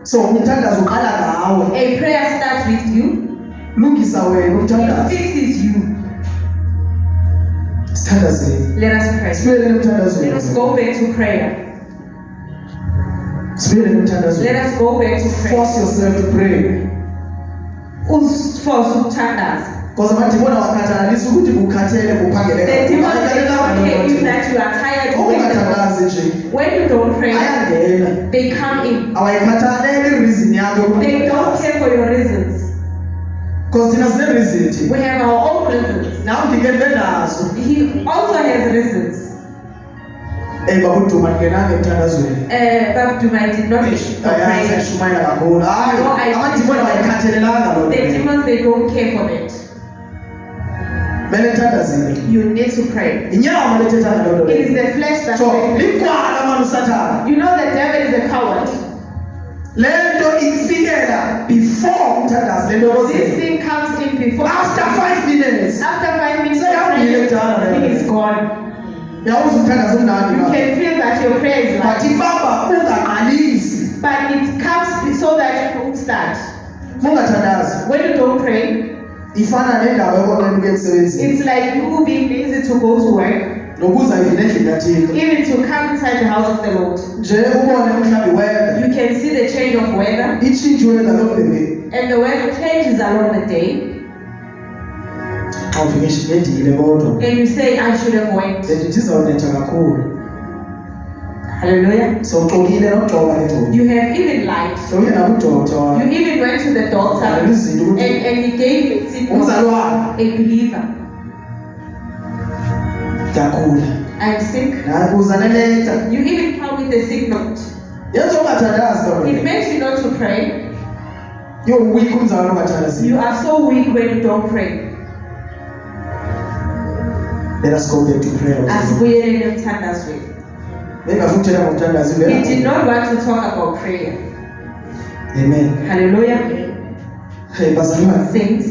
So umthandazo uqala ngawe. A prayer starts with you. Lungisa wena It umthandazo. fixes you. Sithandazeni. Let us pray. Sibuyele umthandazo. Let us go back to prayer. Sibuyele umthandazo. Let us go back to prayer. Force yourself to pray. Usforce ukuthandaza. Because amadimoni awakhathalisi ukuthi ukhathele uphangele The demons they don't care if that you are tired or ungathandazi nje when you don't pray, ayangena. they come in. Awayikhathaleli reason yakho. They don't care for your reasons. Because thina sine reason. We have our own reasons. Nawe ndingene nazo. He also has reasons. Babuduma ngenanga emthandazweni. But Duma did not Ayazi pray. ayishumayela kakhulu. Hayi, amadimoni awayikhathalelanga loo The nto. demons they don't care for that. Mele thandazile. You need to pray. Inyama lethetha ngaloo nto It is leyo. the flesh that So, prays. likwala manu Sathane. You know the devil is a coward. Le nto ifikela before umthandazi le nto This yozela. thing comes in before. After 5 minutes. After 5 minutes, Say, I'm prayer, really tired. it is gone. Yawuza umthandazi umnandi You ba. can feel that your prayer is But light. ifamba ungaqalisi. But it comes so that you don't start. Mungathandazi. When you don't pray, Ifana nendaba yokonqena ukuya emsebenzini. it's like you being lazy to go to work, Nokuza even endlini kaThixo. even to come inside the house of the Lord. Nje ubone mhlawumbe weather. You can see the change of weather, Itshintshe weather along the way. and the weather changes along the day, Xa ufike ngedile kodwa. and you say, I should have went. Ndithi izawunetha kakhulu. Hallelujah. So uxokile nokugcoba ke ngoku. You have even lied. So uye nakudokta You wakho. even went to the doctor, and he gave you signal Umzali wakho. a believer. Ndiyakhula. I'm sick. Nakuza neleta. You even come with a sick note. Yenza ungathandazi It kodwa. makes you not to pray. You're weak umzali ongathandazi. You are so weak when you don't pray. Let us go back to prayer. Asibuyele emthandazweni. Bengafuna ukuthetha ngomthandazi We did vele. not want to talk about prayer. Amen. Hallelujah. Hey bazalwane. Saints,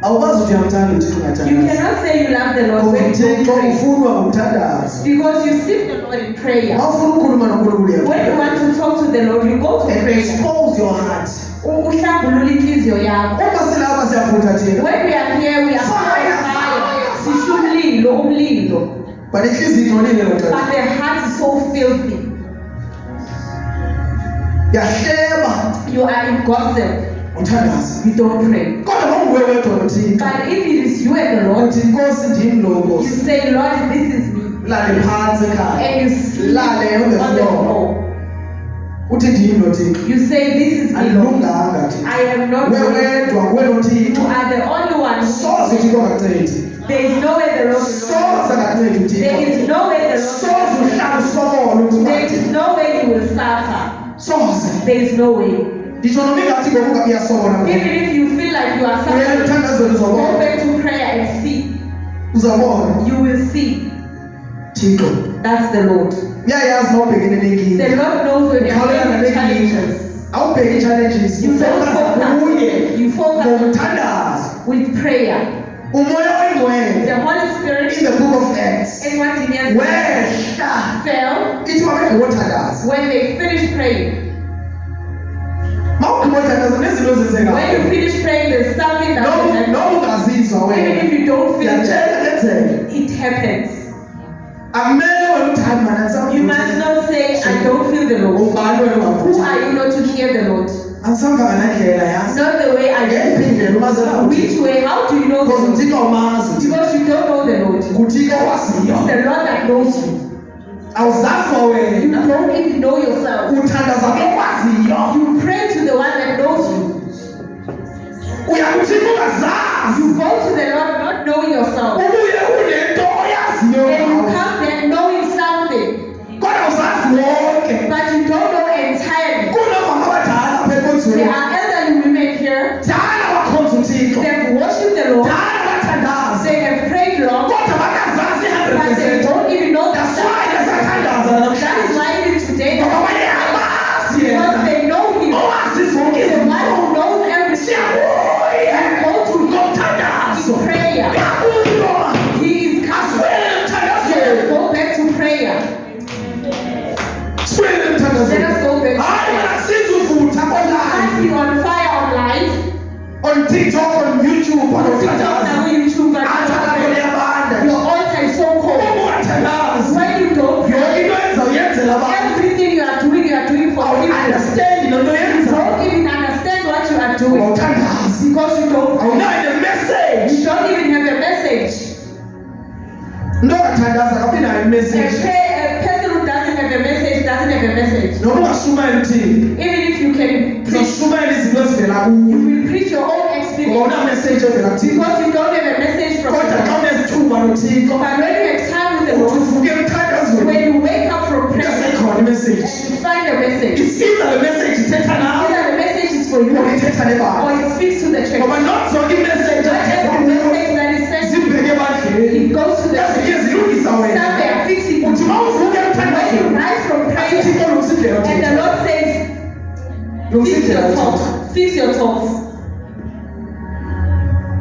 Awubazi ukuthi uyamthanda uThixo you ungathandazi. cannot say you love the Lord Ngoba when you don't uThixo pray. ufunwa ngomthandazo. Because you seek the Lord in prayer. Awufuna ukukhuluma noNkulunkulu When you want to talk to the Lord, you go to and prayer. expose your heart. Uhlambulule inhliziyo yakho. Uma silapha siyafutha thina. When we are here, we are Fire, fire. Sisho umlilo. But inhliziyo ingcolile lo But xesha. the heart is so filthy. Yahleba You are in gossip. uthandazi. You don't pray. Kodwa ngokuwe wedwa noThixo. But if it is you and the Lord, Uthi Nkosi ndim lo you Nkosi. say, Lord, this is me. Lale phansi ekhaya. And you sleep Lale on the on the floor. floor. Uthi ndim lo Thixo. You say, this is me, Lord. Andilunganga Thixo. I am not We good. wedwa kuwe You noThixo. are the only one. Soze uThixo angakuncedi. There is no way the Lord will Soze not. angakuncedi There uThixo. is no way the Soze Lord will uhlala not. usokole uthi There uthi. is no way you will suffer. Soze. There is no way. Nditsho noma ingathi ngoku uyasola. Even if you feel like you are Uyela suffering, emthandazweni go uzobona. back to prayer and see. Uzabona. You will see. Thixo. That's the Lord. Uyayazi uma ubhekene nenkinga. The Lord knows when you are facing challenges. awubheki challenges You don't ufocus kuye You focus ngomthandazo with prayer. umoya oyingcwele The Holy Spirit in the book of Acts in what Dinias wehla fell ithi mabekho wothandaza when they finished praying. mawugqiba wothandaza nezinto When you zenzekayo finish praying, there's something that will happen. noma ungazizwa Even wena if you don't feel it, yatshela kenzeka it happens. akumele wena uthi hayi mana You must not say, I don't feel the Lord. ubani wena Who ungaphuthi are you not to hear the Lord? angisamva ngalendlela yazi Not the way I ngeke do. indlela umazela Which way? How do you know the because Lord? uthixo umazi Because you don't know the Lord. nguthixo owaziyo The Lord that knows you. awuzazi kwa You wena don't even know yourself. uthandaza lokwaziyo You pray to the one that knows you. uyakuthixo ungazazi You go to the Lord not knowing yourself. ubuye unento oyaziyo And you ngawe come there knowing something. kodwa uzazi wonke But you don't know entirely. kunomama abadala apha There enkonzweni are elderly women here. dala bakhonza uthixo They've worshipped the Lord. dala bathandaza They have prayed long. kodwa bakazazi But they 100%. don't even know That's themselves. why besathandaza That is namhlanje why even today, ngoba bayabazi because yena they know Him, owazi zonke the one izinto who knows everything, siyabuye go to Him ngomthandazo in prayer. yabuyo He is coming. asibuyele Let us emthandazweni go back to prayer. sibuyele emthandazweni Let us go back to hayi prayer. mana sizuvutha Can't online be on fire on live. on TikTok on YouTube On TikTok banothandaza now, YouTube, athalako and liyabanda your altar is so cold. uma ungathandazi When you don't pray, yonke into yenza uyenzela abantu everything you are doing for people. awuunderstand lento You yenza don't even understand what you are doing awuthandazi because you don't pray. awunayo ne-message You don't even have a message. into ongathandaza kabi nayo A i-message person who doesn't have a message doesn't have a message. noma ungashumayeli uthini Even if you can preach, uzoshumayela izinto ezivela you kuwe will preach your own ngoba experience una-message evela kuthini because you don't have a message from kodwa xa God. unezithuba nothixo But when you have time with the uthi Lord, uvuke emthandazweni when you wake up from prayer ingasekhona imessage and you find a message, it's either the message ithetha nawe either the message is for you or ithetha or nebandla it speaks to the church. ngoba not zonke imessage Not ethethwa every kuyo message that is sent, zibheke ebandleni it goes to the ezinye church. zilungisa Some wena they are fixing uthi you. ma uvuke When you emthandazweni rise from prayer uthixo lungisidlela and the Lord says, fix lungisidlela your talk, fix your talks.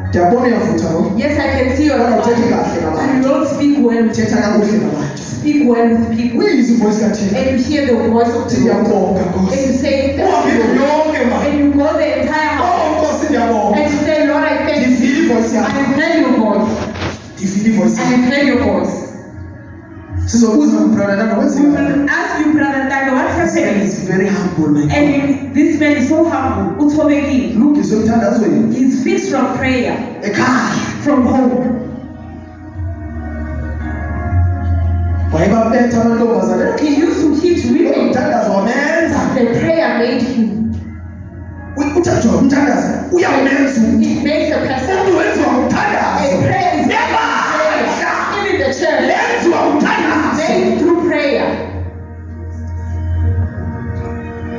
ndiyabona uyavutha lo Yes, I can see your kodwa talk. uthethi kahle You nabantu don't speak well. uthetha kakuhle nabantu Speak well with people. uyizwa ivoice kathixo And you hear the voice of uthi the Lord. ndiyabonga And nkosi you say, uhambe thank indlu you. yonke ma And you go the entire house. oh nkosi ndiyabonga And you say, Lord, I thank you. ndivile ivoice I yakho have heard your voice. ndivile ivoice I yakho have heard your voice. sizobuza kumbrana nana We kwenzeka will ask you, Brother Tando, what's This man happening? is very humble my And God. this man is so humble. Uthobekile. Lungiswe emthandazweni He's fixed from prayer, ekhaya from home. wayebabetha amantombazane He used to hit women. umthandazo wamenza The prayer made him. uthatha umthandazo uyamenza umuntu It makes a person. umuntu wenziwa A ngumthandazo prayer is yabasha even the church lenziwa ngumthandazo made through prayer.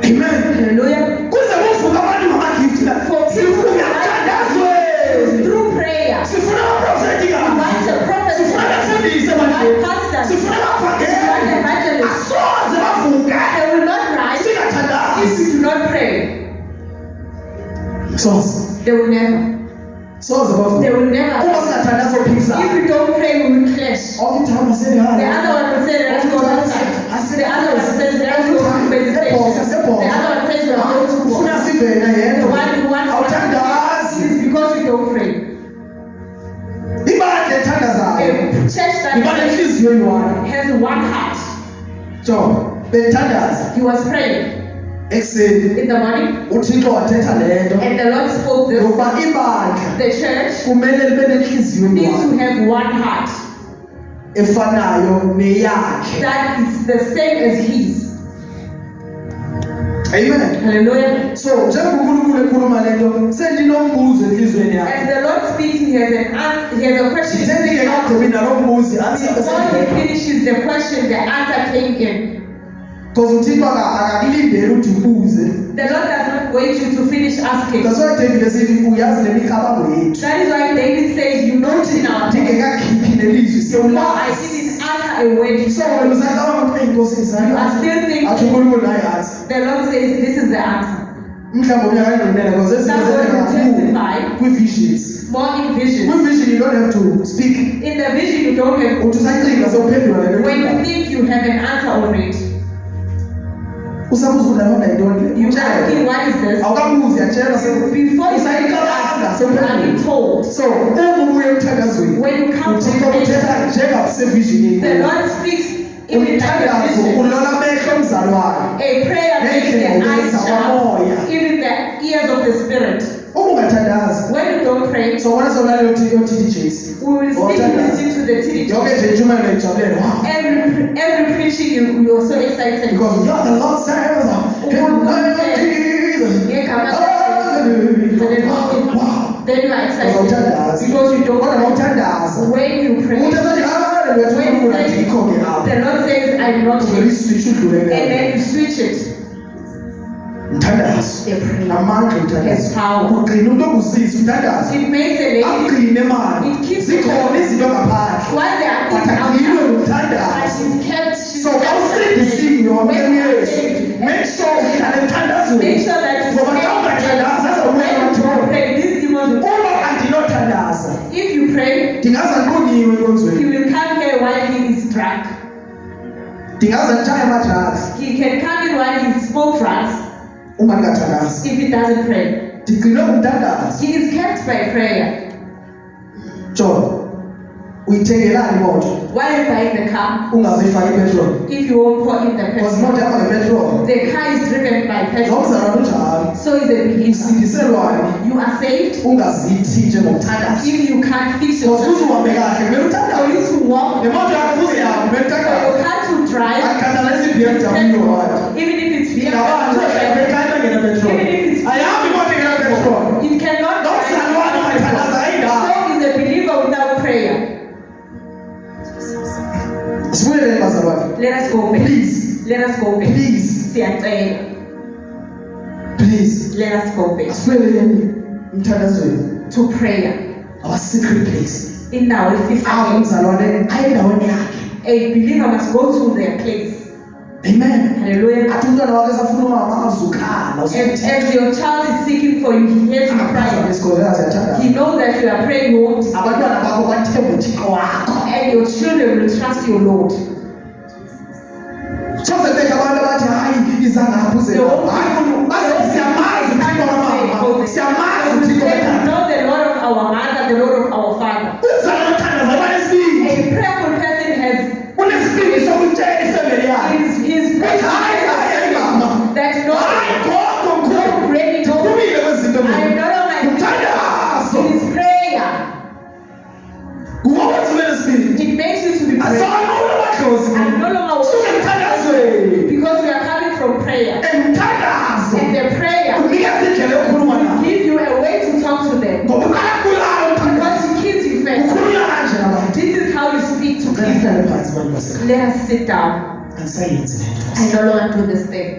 amen Hallelujah. kuze kuvuka abantu ngamagift la sifuna emthandazweni Through prayer. sifuna abaprofeti Want the prophets. sifuna abafundisi Want abadala pastors. sifuna abavangeli Want evangelists. asoze bavuke They will not rise if singathandazi you do not pray. soze They will never. soze They bavuke will never. uma singathandazi ophikisa If you don't pray, we will clash. okuthatha The senhala other one will say, let's go outside. The other one says, let's go to the station. The other one says, we are going to ufuna go. sivena The yedwa one who wants awuthandazi is because we don't pray. ibandla A ethandazayo church ibandla that enhliziyo eyi-one has one heart. jo bethandaza He was praying ekuseni in the morning, uthixo wathetha le nto and the Lord spoke this. yokuba ibandla The church kumele libe nenhliziyo needs to eyi-one have one heart efanayo neyakhe that is the same as His. amen Hallelujah. so njengoba unkulunkulu ekhuluma le nto sendinombuzo enhliziyweni yakhe As the Lord speaks, He has an answer. He has a question. sendingekagqibi nalo mbuzi Before He finishes the question, the answer came in. because uthixo akakulindeli ukuthi ubuze The Lord does not wait you to finish asking. that's why david esithi uyazi nemicabango yethu That is why David says, you know it in our heart. ndingekakhiphi nelizwi No, I siyolazi didn't utter a word. so wena usacabanga ukuthi enkosi You are still athi thinking. unkulunkulu naye athi The Lord says, this is the answer. mhlawumbe uyakangenela because Someone will testify kwi-visions. more in visions. Kwi-vision you don't have to speak. In the vision, you don't have. Uthi usayicinga sewuphendula le nto. When you think you have an answer already, Usabuza ukuthi yabona yintoni you le? asking what is this? Awukabuzi yatshela Before you usayicabanga are sewuphendula. being told. So uma ubuye emthandazweni When you come to uthixo faith, uthetha njengakusevisionini. the Lord speaks even like a Umthandazo vision. ulola amehlo omzalwane. A prayer makes the eyes sharp, even the ears of the spirit. Uma ungathandazi When you don't pray, sobona sewulalela o-TD Jakes. we will still listen to the teaching. Yonke nje intshumayelo ijabulela. Wow. Every preaching, you are so excited. Because God the Lord says, in the name of Jesus. Wow. Then you are excited Uzawuthandaza. because you don't Kodwa pray. mawuthandaza. When you pray, Umuntu esathi, when you say, yikho-ke apha. the Lord says, I'm not Uvele here. iswitch udlule And kuyo. then you switch it. Mthandazo. The prayer Namandla has umthandazo. power. Ugcina umuntu okuzisa umthandazo. It makes a lady, Akugcine mani. It keeps Zikhona izinto ngaphandle. while they are But thinking agcine outside, but ngumthandazo. she's kept, she's So awusindisile yonke When you are uyesu. saved, Make sure uhlala emthandazweni. make sure that you Ngoba xa ungathandaza azawubuya when you amathole. pray, these demons will. Uma andinothandaza If you pray, ndingaza nqunyiwe he enkonzweni. will come here while he is drunk. Ndingaza nditshaye amadrugs He can come in while he smoke drugs uma ndingathandazi. if he doesn't pray. Ndigcinwe ngumthandazo. He is kept by prayer. John, uyithengelani imoto While you're buying the car, ungazuyifaka ipetroli? if you won't pour in the Because petrol, imoto yakho ngepetroli. the car is driven by petrol. Nomzalwane unjalo. So is a believer. Usindiselwani You are saved ungazithi njengomthandazo. if you can't fix Because yourself. uze uhambe kahle kumele For uthandaze. you to walk, Nemoto yakho uze ihambe kumele for uthandaze. your car to drive, Akhathalisa i-BMW wathi. even if it's Ingabanje bekayima ngena petrol. even if it's Ayihambi imoto ngena petrol. it cannot Nomzalwane ungathandaza ayindawo. So is a believer without prayer. Sibuyele bazalwane. Let us go back. Please. Let us go back. Please. Siyacela. Please. Let us go back Asibuyeleni emthandazweni. to prayer. Our secret place. Indawo efihlakele. Umzalwane ayendaweni yakhe. A believer must go to their place. Amen. Hallelujah. Athi umntwana wakhe esafuna umama azukhala. As your child is seeking for you, he hears you crying. Esikoleni He knows that you are praying, you won't despair. abantwana bakho bathemba uthixo wakho. And your children will trust your Lord. Soze kubekho abantu abathi hayi iza ngapha uze ngapha. Hayi, bathi siyamazi uthixo wamama. Siyamazi We uthixo say, we wetata. know the Lord of our mother, the Lord of our father. Umzalwane othandaza ubanesibindi. A prayerful person has Unesibindi sokutshela ifemeli yakhe. his Uthi hayi hayi mama. that Hayi knows gogo mkhulu. ready to Ndiphumile kwezinto I am mina. no longer Umthandazo. it is prayer. Nguwe owenza ubenesibindi. It makes you to be prayerful. Asawula amadlozi. I'm no longer Suke emthandazweni. because we are coming from prayer. Emthandazo. And the prayer Unikeza indlela yokukhuluma nabo. give you a way to talk to them. Ngoba bayakubulala umthandazo. Because he kills you first. Ukhuluma kanje nabantu. This is how you speak to Ngeke people. ngihlale phansi bantu basekhaya. Let us sit down. Angisayenzi le nto. I no longer do this thing.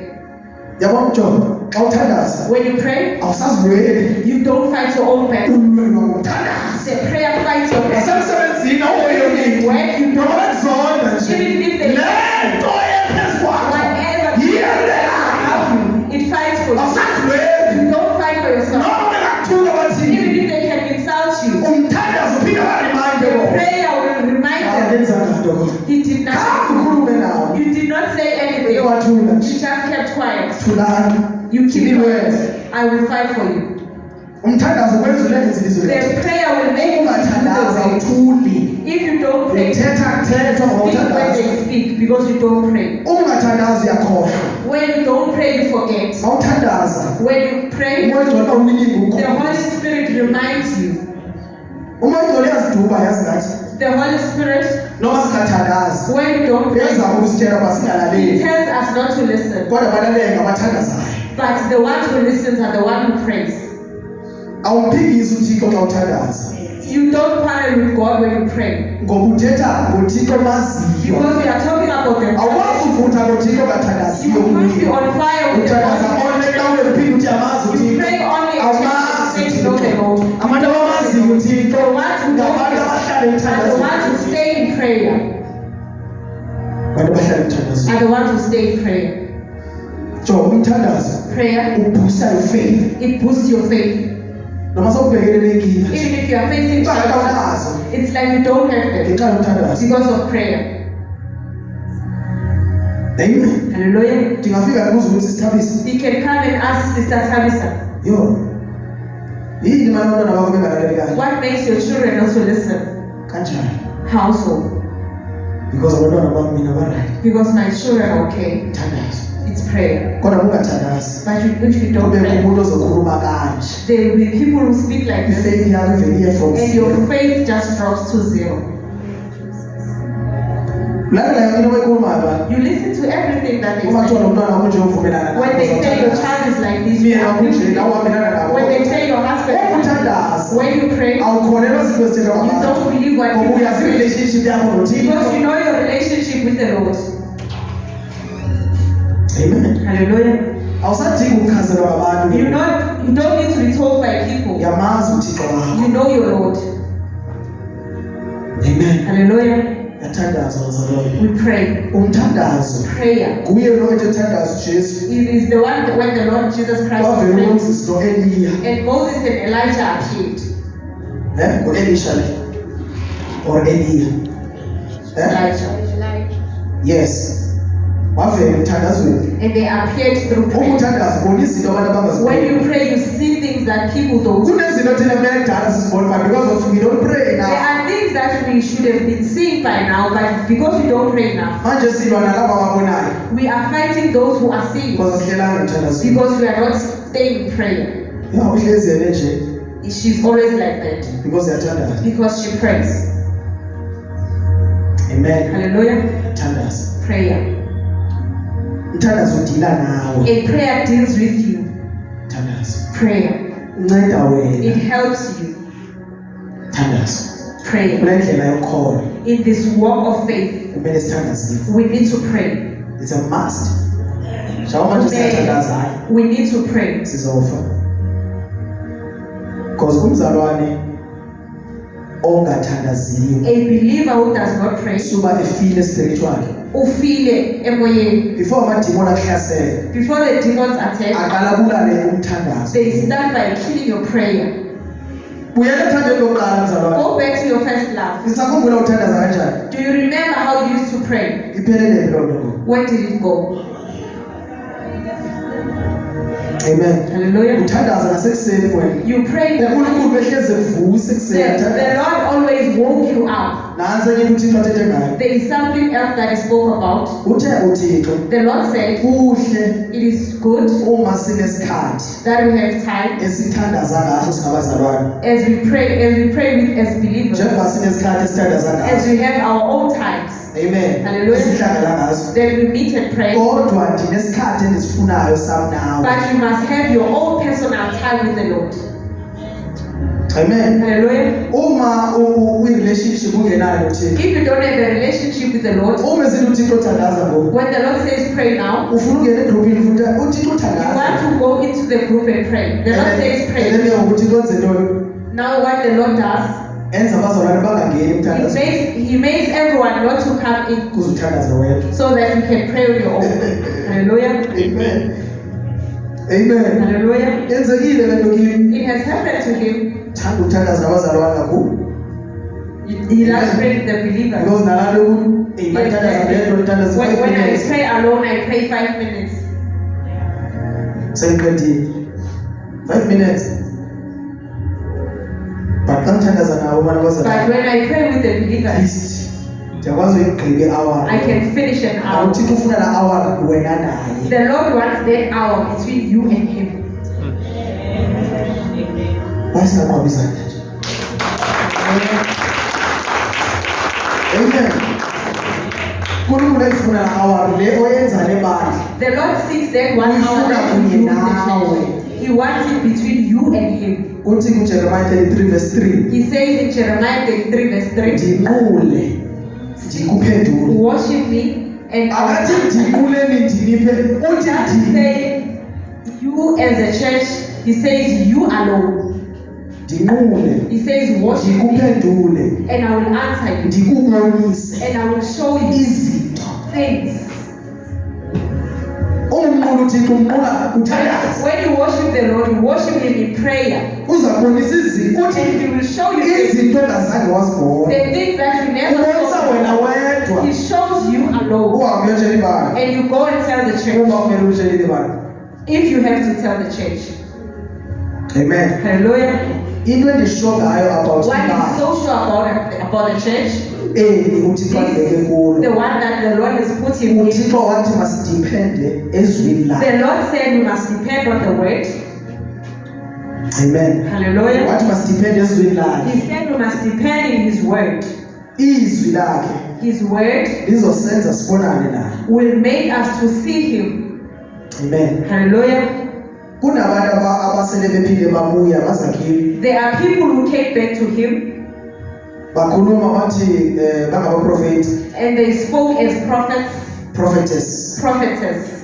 Yabona John, xa uthandaza When you pray, awusazibuyeli. you don't fight your own battle. Ulwelo ngokuthandaza. The prayer fights your battle. Nasemsebenzini awuhoyoni. When you Noma don't, bakuzonda nje. even if they Le nto ephezu kwakho. whatever Yiyalelayo. it fights for you. Awusazibuyeli. You don't fight for yourself. Noma bengakuthuka bathini. Even if they can insult you, Umthandazo uphinde barimande the bona. prayer will remind them. Akenzanga nto kodwa. He did Khange not. ukhulume nawe. You did not say anything. Eke wathula You nje. just kept quiet. Thulani. You keep Ngilwenze. quiet. I will fight for you. Umthandazo ukwenza ulenze ilizwe lethu. The prayer will make you Ungathandaza to do uthuli. If you don't pray, speak Uthetha kuthethwa ngoba when uthandaza. they speak because you don't pray. Uma ungathandazi uyakhohlwa. When you don't pray, you forget. Mawuthandaza. When you pray, Umoya ongcwele uwunikile the ukukhohlwa. Holy Spirit reminds you. Umoya ongcwele uyaziduba yazi ngathi. The Holy Spirit, Noma singathandazi. when you don't pray, Uyeza ukusitshela uba He singalaleli. tells us not to listen. Kodwa balalele ngabathandazayo. But the ones who listen are the one who prays. Awumphikisi uThixo xa uthandaza. You don't quarrel with God when you pray. Ngoba uthetha ngoThixo omaziyo. Because we are talking about the Awukwazi uvutha ngoThixo ongathandaziyo You can't be kuye. on fire with the Uthandaza Lord. only xa uphinde uthi amazi You uThixo. pray only Awumazi if you know the uThixo. Lord. Abantu abamaziyo uThixo The ones who know ngabantu Him abahlala are the emthandazweni. ones who stay in prayer. Abantu abahlala emthandazweni. Are the ones who stay in prayer. Jo, umthandazo Prayer, uboosta your faith. it boosts your faith. Noma sokubhekene nenkinga Even if you are facing challenges, it's like you don't have them ngenxa yomthandazo. because of prayer. Amen. Hallelujah. Ndingafika kuzo ukuthi sithabise. You can come and ask Sister Tabitha, Yo. Yini mana abantwana bakho bengalaleli kahle? what makes your children also listen? Kanjani? How so? Because abantwana bami mina ba-right. Because my children are okay. Thandazo. It's prayer. Kodwa ungathandazi. But if you don't Kube pray, umuntu ozokhuluma kanje. there will be people who speak like this, Ifaith yakho ivele iye from and your faith just drops to zero. Lalela yonke into abayikhulumayo abantu. You listen to everything that they Uma kuthiwa say. nomntwana wakho nje uvumelana naye. When they say your child is like this, Mina kunje nawe uhambelana nabo. when they say your husband, Ukuthandaza. when you pray, Awukholelwa izinto ezithethwa you ngabantu. don't believe what Ngoba people uyazi say. relationship yakho noThixo. Because you know your relationship with the Lord. Amen. Hallelujah. Awusadingi ukukhazelwa ngabantu. You don't need to be told by people. Yamazi uThixo wakho. You know your Lord. Amen. Hallelujah. Yathandaza wazalwane. We pray. Umthandazo. Prayer. Kuye lo ethandaza uJesu. It is the one that when the Lord Jesus Christ Wavela prayed, uMoses noEliya. and Moses and Elijah appeared. Ngo-Elisha le. Or Eliya. Elijah. Yes. Wavela emthandazweni. And they appeared through prayer. Umthandazo ubona izinto abantu abangaziboni. When you pray, you see things that people don't see. Kunezinto thina kumele kudala sizibone, but because of we don't pray There enough. are things that we should have been seeing by now, but because we don't pray enough, Manje silwa nalabo ababonayo. we are fighting those who are seeing Because asihlelanga emthandazweni. because we are not staying in prayer. Ya uhlezi yena nje She's always like that because yathandaza. because she prays. Amen. Hallelujah. Thandaza. Prayer. Umthandazo udila nawe. A prayer deals with you. Thandaza. Prayer. Unceda wena. It helps you. Thandaza. Prayer. Kule ndlela yokholwa In this walk of faith, kumele sithandazile. we need to pray. It's a must. Njengoba manje siyathandaza hayi We need to pray. sizofa. Because umzalwane ongathandaziyo A believer who does not pray, suba efile spiritually. ufile emoyeni. Before amadimoni akuhlasele Before the demons attack, aqala bulale umthandazo. they start by killing your prayer. Buyela ethandweni lokuqala mzalwane. Go back to your first love. Isakhumbula uthandaza kanjani? Do you remember how you used to pray? Iphelele loo nto. Where did it go? Amen. Hallelujah. Uthandaza nasekuseni wena. You prayed the uNkulunkulu behleze evuse ekuseni The athandaza. Lord always woke you up. Nansi enye uThixo athethe ngayo. There is something else that He spoke about. Uthe uThixo The Lord said, kuhle it is good uma sinesikhathi that we have time esithandaza ngaso singabazalwane. as we pray with as believers, Njengoba sinesikhathi esithandaza as ngaso. we have our own times. Amen. Hallelujah. Esihlangana ngaso. Then we meet and pray. Kodwa ndinesikhathi endisifunayo sam nawe. But you must have your own personal time with the Lord. Amen. Hallelujah. Uma uyi-relationship ungenayo noThixo. If you don't have a relationship with the Lord, Uma esithi uThixo uthandaza ngoku. when the Lord says pray now, Ufuna ungena egruphini futhi uThixo you uthandaza. want to go into the group and pray. The Lord says pray. Then ukuthi konze ntoni? Now what the Lord does, Enza abazalwane bangangeni emthandazweni. He makes everyone not to come in Kuze uthandaze wedwa. so that you can pray on your own. Hallelujah. Amen. Amen. Hallelujah. Yenzekile le nto kimi. It has happened to him. Thanda ukuthandaza nabazalwane kakhulu. He loves praying with the believers. Because nalalo ukuthi bathandaza ngento uthandaza When 5 I minutes. pray alone, I pray 5 minutes. Sengiqedile. 5 minutes. But xa ngithandaza nabo abantu But abazalwane. when I pray with the believers, Least ndiyakwazi uyigqiba i-hour. I can finish an hour. uThixo ufuna la hour wena naye. The Lord wants that hour between you and Him. Basingaqhwabi izandla nje. Amen. uNkulunkulu efuna la hour le oyenza le bandla. The Lord seeks that 1 hour that you do with the church. He wants it between you and Him. Uthi kuJeremiah 33 verse 3. He says in Jeremiah 33 verse 3, Ndinqule ndikuphendule. worship me and Akathi ndinquleni ndiniphe uthi just ndini. say you as a church. He says you alone. Ndinqule He says worship me ndikuphendule and I will answer you ndikubonise and I will show you izinto. things. Umuntu uThixo umnqula uthandaza. When you worship the Lord, you worship Him in prayer. Uzabonisa izinto And He will show you izinto ongazange wazibona. the things that you never Ubonisa saw. wena wedwa. He shows you alone. Uhambe uyotshela ibandla. And you go and tell the church. Uma kumele utshele ibandla. If you have to tell the church. Amen. Hallelujah. Into endisho ngayo about What is ibandla. so sure about the church? uThixo abeke kulo. The one that the Lord has put him in. uThixo wathi masidiphende ezwini lakhe. The Lord said we must depend on the word. Amen. Hallelujah. Wathi masidiphende ezwini lakhe. He said we must depend in His word. Izwi lakhe His word lizosenza sibonane naye. will make us to see Him. Amen. Hallelujah. Kunabantu abasele bephinde babuya bazakile. There are people who came back to Him Bakhuluma bathi bangabaprofeti. and they spoke as prophets, prophetess.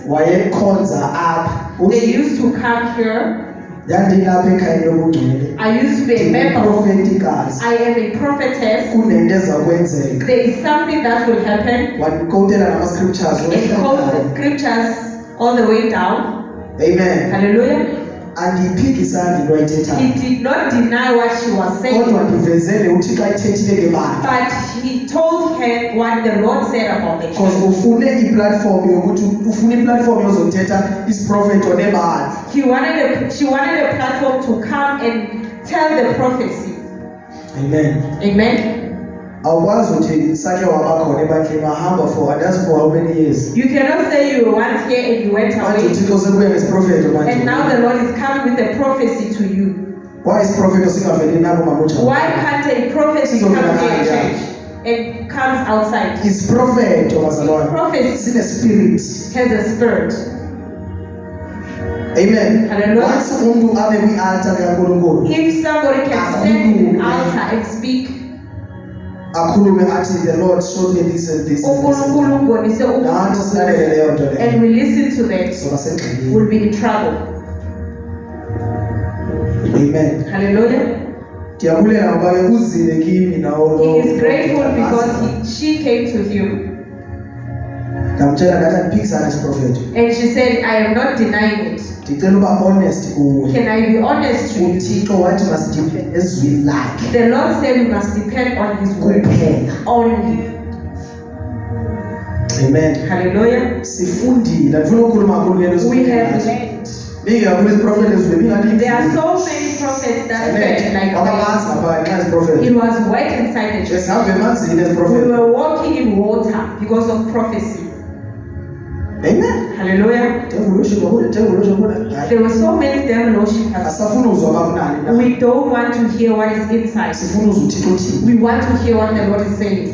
Wayekhonza apha. They used to come here. Yandilapha ekhayeni lobungcwele. I used to be a member. Prophetikazi. I am a prophetess. Kunento ezakwenzeka. There is something that will happen. Wakotela nama scriptures. It calls the scriptures all the way down. Amen. Hallelujah. Andiyiphikisani into ayithethayo. He did not deny what she was saying, Kodwa ndivezele uThixo ayithethile ngebandla. but he told her what the Lord said about the Because church. ufune iplatform yokuthi ufuna iplatform yozothetha isiprofeto nebandla. She wanted a platform to come and tell the prophecy. Amen. Amen. Awukwazi ukuthi sakhe wabakhona ebandleni wahamba for andazi for how many years. You cannot say you were once here and you went Manje away, uThixo sekubuya ngesiprofeto manje. and now the Lord is coming with a prophecy to you. Why isiprofeto singaveli nabo mamutsha? Why can't a prophecy So come to yeah. a church and comes outside? Isiprofeto bazalwane. Prophecy Sine spirit. has a spirit. Amen. Hallelujah. Once umuntu abe kwi-altar kaNkulunkulu If somebody can stand in the altar and speak, akhulume athi the Lord showed me this and this and this. uNkulunkulu ubonise Nathi silalele leyo nto leyo. and we listen to that, Soba sengxakini. we'll be in trouble. Amen. Hallelujah. Ndiyabulela ngoba ke uzile kimi nawo. He is grateful because she came to him Ndamtshela ngathi andiphikisana isiprofeto. and she said, I am not denying it. Ndicela uba honest kuwe. Can I be honest with you? uThixo wathi masidiphende ezwini lakhe. The Lord said we must depend on His word Kuphela. only. Amen. Hallelujah. Sifundile ndifuna ukukhuluma kakhulu ngento We have esifundile. learned. Ningakhulu isiprofeto ezwini ningalingi. There are so many prophets that said like ababazi ngapha nxa isiprofeto. it was wet inside the church. Esihambe emanzini We esiprofeto. were walking in water because of prophecy. Amen. Hallelujah. Devil worship kakhulu, devil worship kakhulu. There were so many devil worshippers. Asafuna uzwa bakunani na. We don't want to hear what is inside. Sifuna uzwa uThixo uthini. We want to hear what the Lord is saying.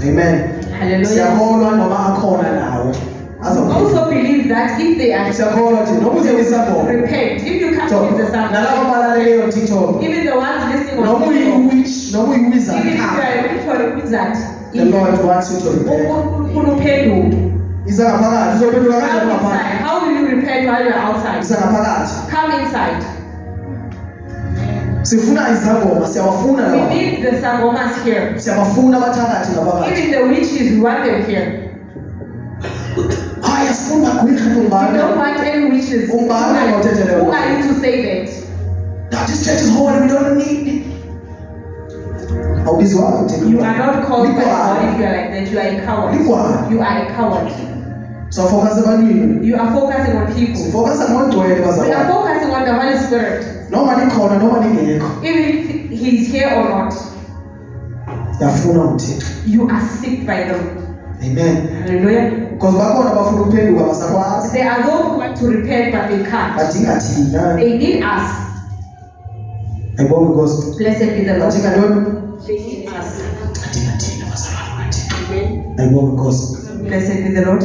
Amen. Hallelujah. Siyakholwa noma akhona nawo. Also believe that if they are Siyakholwa thina noma uze ngisabona. repent, if you can't use the Nalabo psalm, balaleleyo TikTok. even the ones listening on Noma TikTok, uyi-witch, noma uyi-wizard. even if you are a witch or a wizard, The Lord wants you to repent. uNkulunkulu Iza ngaphakathi, uzophendula kanjani come ngaphandle? inside. How will you repent while you are outside? Iza ngaphakathi. Come inside. Sifuna izangoma, siyabafuna We laba. need the sangomas here. Siyabafuna abathakathi ngaphakathi. Even the witches, we want them here. Hayi asifuna bagwirha We umbane. don't want any witches. Who Umbane ngawuthethele wona. are you to say that? Now this church is holy, we don't need. Awubizwanga uThixo. You are not called by God Likwala. if you are like that. You are a coward. Likwala. You are a coward. So focus ebantwini. You are focusing on people. Sifocusa ngogcwele We are bazalwane. focusing on the Holy Spirit. Noma likhona noma lingekho. Even if He's here or not, Yafuna uThixo. you are sick by them. Amen. Hallelujah. Because bakhona abafuna ukuphenduka basakwazi. There are those who want to repent but they can't. Badinga thina. They need us. Ayibonge Nkosi. Blessed be the Lord. Badinga ntoni? They need us. Badinga thina bazalwane badinga. Amen. Ayibonge Nkosi. Blessed be the Lord.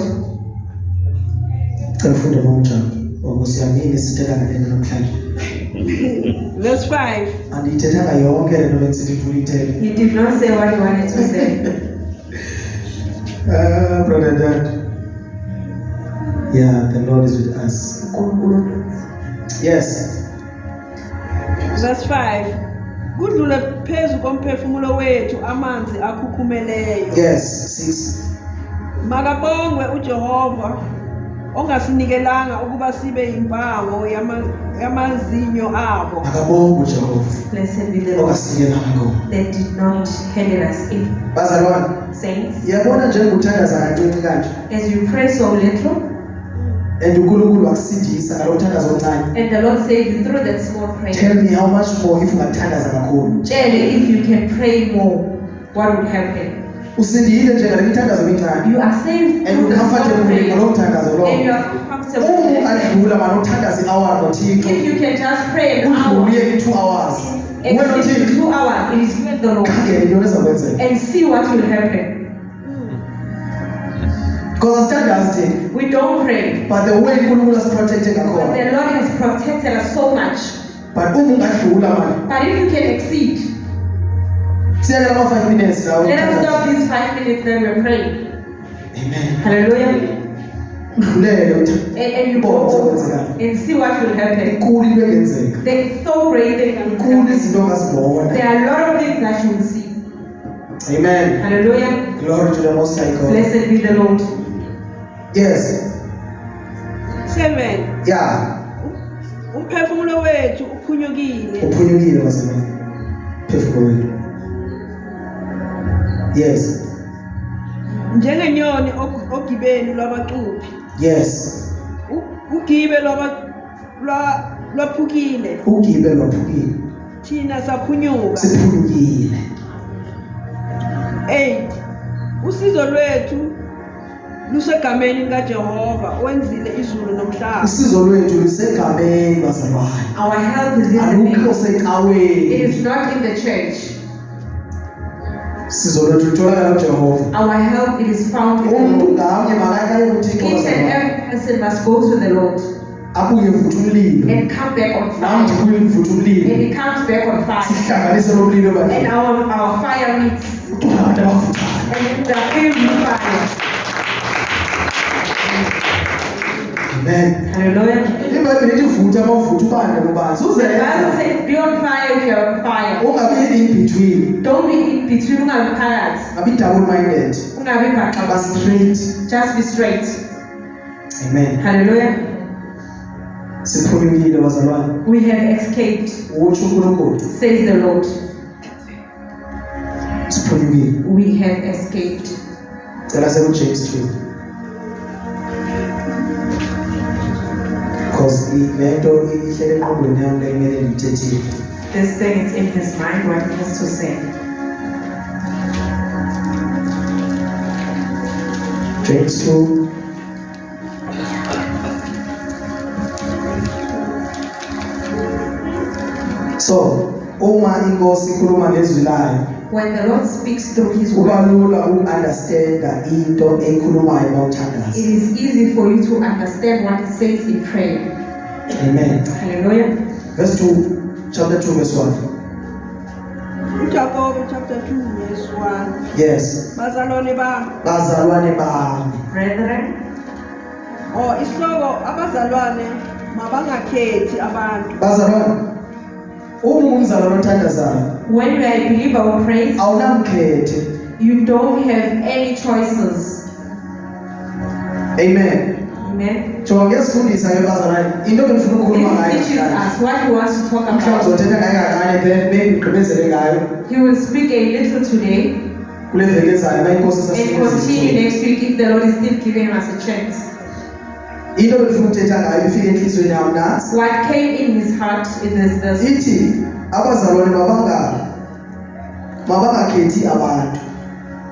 Cela ufunde nomnjalo. Nkosi yamini sithetha ngale nto namhlanje. Verse 5. Andiyithethanga yonke le nto benisithi ndifuna uyithetha. He did not say what he wanted to say. Brother Dad. Yeah, the Lord is with us. Yes. Verse 5. Kudlule phezu komphefumulo wethu amanzi akhukhumeleyo. Yes. 6. Makabongwe uJehova ongasinikelanga ukuba sibe impango yamazinyo abo. Akabonge uJehova. Blessed be the Lord Ongasikelanga ngoko. that did not handle us in. Bazalwane, Saints, yabona nje nguthandaza kancinci kanje. as you pray so little, And uNkulunkulu wakusindisa ngalomthandazo omncane. and the Lord saved you through that small prayer. Tell me how much more if ungathandaza kakhulu. Tell if you can pray more, what would happen? Usindile nje ngale mithandazo emincane. You are saved And through the small ucomfortable prayer, ngalo mthandazo lo. and you are comfortable with it. Adlula manje uthandaza i-hour noThixo. If you can just pray an hour, Udlule i-2 hours. and Wena noThixo. 2 hours, it is you and the Lord, Khangela into ezakwenzeka. and see what will happen. Because asithandazi thina. We don't pray, But the way uNkulunkulu asiprotecte but ngakhona. the Lord has protected us so much. But ungadlula manje. But if you can exceed, Siyakela ama 5 minutes nawo. let us stop these 5 minutes that we're praying. Amen. Hallelujah. Udlulele uthi And you go and see what will happen. inkulu into engenzeka. There is so great things that will Inkulu happen. izinto ongazibona. There are a lot of things that you will see. Amen. Hallelujah. Glory to the Most High God. Blessed be the Lord. Yes. 7. Yeah. Umphefumulo wethu uphunyukile. Uphunyukile bazalwane. Phefumulo wethu. Yes. Njengenyoni ogibeni lwabaquphi. Yes. Ugibe lwaphukile. Ugibe lwaphukile. Thina saphunyuka. Siphunyukile. 8. Usizo lwethu lusegameni likaJehova wenzile izulu nomhlaba. Usizo lwethu lusegameni bazalwane. Our help is in the Alukho name. It secaweni. is not in the church. Usizo lwethu lutholakala kuJehova. Our help, it is found in the Umuntu Lord. ngamnye makaye kuThixo Each and bazalwane. every person must go to the Lord Abuye vutha umlilo. and come back on Nami fire. ndibuye ngivutha And umlilo. he comes back on fire. Sihlanganise lo mlilo And bazalwane. our fire meets. Uthola abantu abavuthayo. And we are filled with fire. Amen. Hallelujah. iBhayibheli lithi vutha mawuvutha ubanda nobanzi The Bible uzenza says, be on fire if you are on fire. ungabi in between, Don't be in between, ungabi phakathi, ungabi double minded, ungabi aba bhaxa. straight. Just be straight. Amen. Hallelujah. Siphunyukile bazalwane. We have escaped, Utsho uNkulunkulu says the Lord. siphunyukile. We have escaped. Cela sekuJames 2. Because lento ihlele engqondweni yami le kumele ngiyithethile. This thing is in his mind, what he has to say. James 2. So, uma inkosi ikhuluma ngezwi layo, When the Lord speaks through his kuba word, lula uku-understanda into eyikhulumayo it mawuthandaza. is easy for you to understand what it says in prayer. Amen. Hallelujah. Verse 2, chapter 2, verse 1. uJakobe chapter 2 verse 1. Yes. Bazalwane bami. Bazalwane bami. Brethren, Isihloko abazalwane mabangakhethi abantu. Bazalwane. Uma ungumzalwane othandazayo, when you are a believer who prays, awunamkhethe. you don't have any choices. Amen. Amen. Jonga ngesifundisa ke bazalwane, into ebengifuna ukukhuluma He ngayo teaches us what he wants to talk mhlawumbe about. uzothetha ngayo kancane then maybe ugqibezele ngayo He will speak a little today kule veki ezayo uma inkosi and continue next week if the Lord is still giving us a chance. into ebengifuna ukuthetha ngayo ifike enhliziyweni yami nansi What came in his heart in this ithi abazalwane mabangakhethi abantu.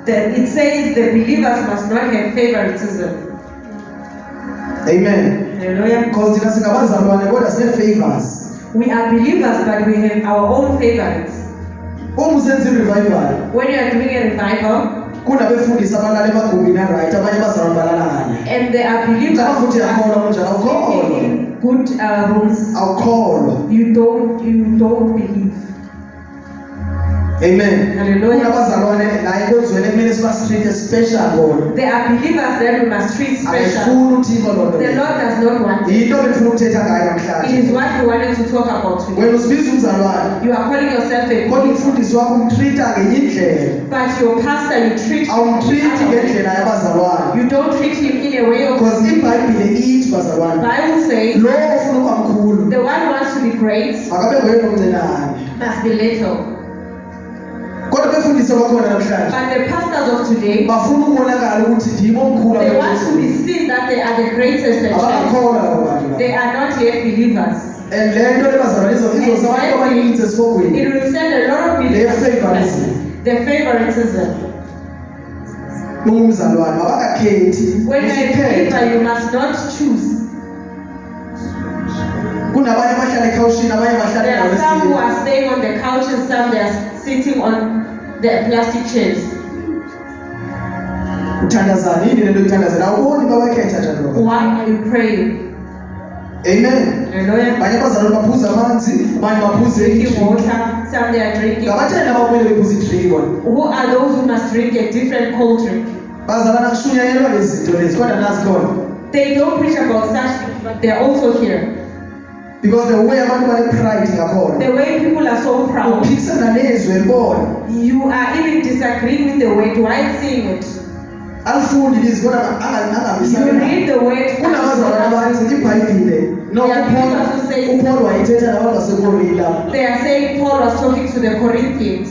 that it says the believers must not have favoritism. Amen. Hallelujah. Because thina singabazalwane kodwa sine-favors. We are believers, but we have our own favorites. Uma usenza i-revival When you are doing a revival, kunabefundisi abalala emagumbini a-right, abanye bazalwane balala ngale. and there are believers Ngicabanga ukuthi uyakholwa kunjalo, awukholwa. in good rooms, Awukholwa. you don't believe. Amen. Hallelujah. Kunabazalwane la enkonzweni ekumele sibasitreat special bona. There are believers that we must treat special. Ayifuni uThixo lonto. The Lord does not want it. Yinto ebefuna ukuthetha ngayo It namhlanje. is what we wanted to talk about today. Wena usibiza umzalwane. You are calling yourself a Kodwa believer, umfundisi wakho umtreata ngenye indlela. but your pastor, you treat him Awumtreat another way. ngendlela yabazalwane. You don't treat him in a way of. Because iBhayibhile ithi The bazalwane. Bible says Lo ofuna ukuba mkhulu the one who wants to be great akabe ngoyena omncinane. must be little. Kodwa befundisi bakhona namhlanje But the pastors of today, bafuna ukubonakala ukuthi ndibo omkhulu they want to abemkhulu. be seen that they are the greatest in church. Abakholwa labo bantu. They are not yet believers. And le nto lebazalwane izosa abantu abaninzi esifokweni. It will send a lot of believers to Christ. The favoritism. Umzalwane abakakhethi. When you are a believer, you must not choose. Kunabanye abahlala ekhawushini abanye bahlala There are some who endaweni are staying on the couches, some they are sitting on the plastic chairs. uthandazana yini lento ithandazana awuboni babakhetha njalo. Why are you praying? Amen. Hallelujah. Abanye abazalwane baphuza amanzi abanye baphuze Drinking water, some they are drinking. ngabathanda abakumele bephuza idrink bona. Who are those who must drink a different cold drink? Bazalwana kushunyayelwa lezi zinto lezi kodwa nazi khona. They don't preach about such things, but they are also here. Because the way abantu bane-pride ngakhona. The way people are so proud, Uphikisana nezwi elibona. you are even disagreeing with the word while seeing it. Alifundi lizwi kodwa You angabisana. read the word. Kunabazalwane abathi iBhayibhile no uPaul wayithetha nabantu baseKorinte. They are saying Paul was talking to the Corinthians.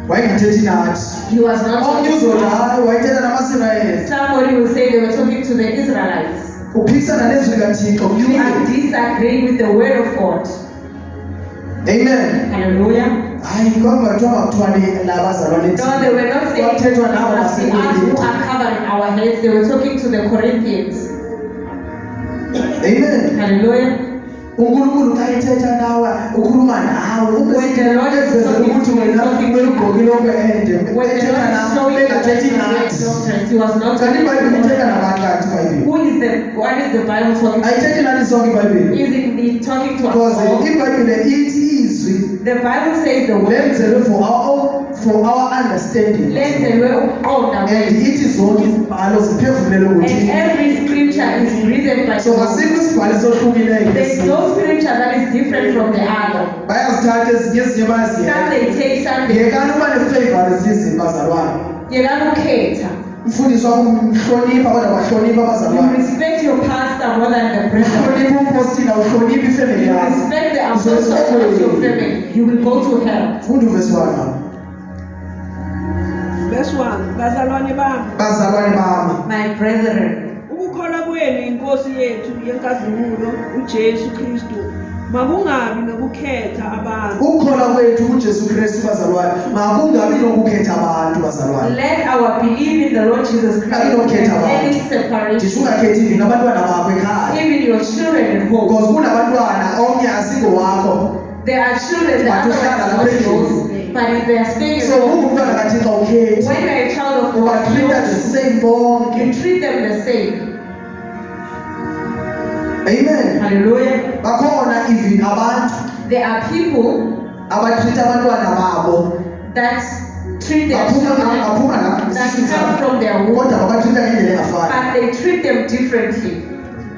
Wayengathethi nathi. He was not Omnye talking to uzothi us. hayi wayithetha namaSirayeli. Somebody will say they were talking to the Israelites. Uphikisana nezwi likaThixo. You are disagreeing with the word of God. Amen. Hallelujah. Hayi kwakungathiwa makuthwale labazalwane No, they were not saying kwakuthethwa nabo us who baseKorinte. are covering our heads. They were talking to the Corinthians. Amen. Hallelujah. uNkulunkulu xa ethetha nawe ukhuluma nawe When the Lord is uvezela talking ukuthi to you, wena talking to kumele you. ugqoke ilonke ende When the ethetha Lord is nawe showing you that bengathethi he nathi. is doctrines, he was not Kanti talking iBhayibhile to ithetha us. nabantu kanti iBhayibhile. What is the Bible talking to? Ayithethi nathi sonke iBhayibhile. Is it talking to us Because all? iBhayibhile ithi izwi The Bible says the word lenzelwe for our understanding. lenzelwe ukuqonda And kwethu. ithi zonke izibhalo ziphefumlele And ukuthi. every scripture is written by So God. asikho isibhalo esohlukileyo. There is no scripture that is different from the other. Bayazithatha ezinye Some bayaziyeka. they take, some they Yekani ukuba ne-favorites izinto bazalwane. Yelanukhetha. Umfundisi wakho umhlonipha kodwa wahlonipha You abazalwane. respect your pastor more than the president. Uhlonipha umpostila uhlonipha ifamily You yakho. respect the apostle of your family. You will go to hell. Funda uvesi 1. Verse 1. Bazalwane bami, Bazalwane bami, My brethren, ukukholwa kwenu inkosi yethu yenkazimulo uJesu Kristu makungabi nokukhetha abantu. ukukholwa kwethu kuJesu Kristu bazalwane, makungabi nokukhetha abantu bazalwane. let our belief in the Lord Jesus Christ Ayinokhetha abantu. any separation. Ndithi ungakhethi even abantwana bakho ekhaya. Even your children at home. Because kunabantwana omnye asingowakho. There are children that But are uhlala not lapha yours, endlini. but they are staying at So home. ungumntwana kaThixo awukhethi. When you're a child of God, Ubatreata the same bonke. you treat them the same. Amen. Hallelujah. Bakhona even abantu There are people abatreata abantwana babo that treat their baphuma children la that come from their womb, kodwa babatreata ngendlela engafani. but they treat them differently.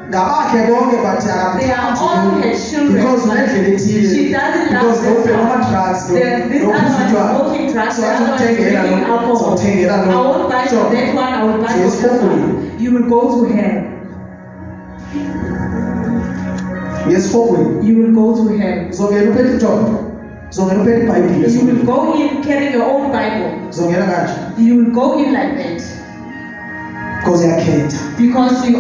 Ngabakhe bonke bathi They are all her children. because unendlela ethile. She doesn't Because love ngophe them. ama-drugs There's this other one smoking drugs, So the other one athukuthengela drinking lo alcohol. sokuthengela I lo won't buy for that one, I will buy for this one. You will go to hell. yesifokweni You will go to hell. uzongena uphethe ijobo uzongena uphethe iBhayibhile You will go in carrying your own Bible. uzongena kanje You will go in like that because uyakhetha because you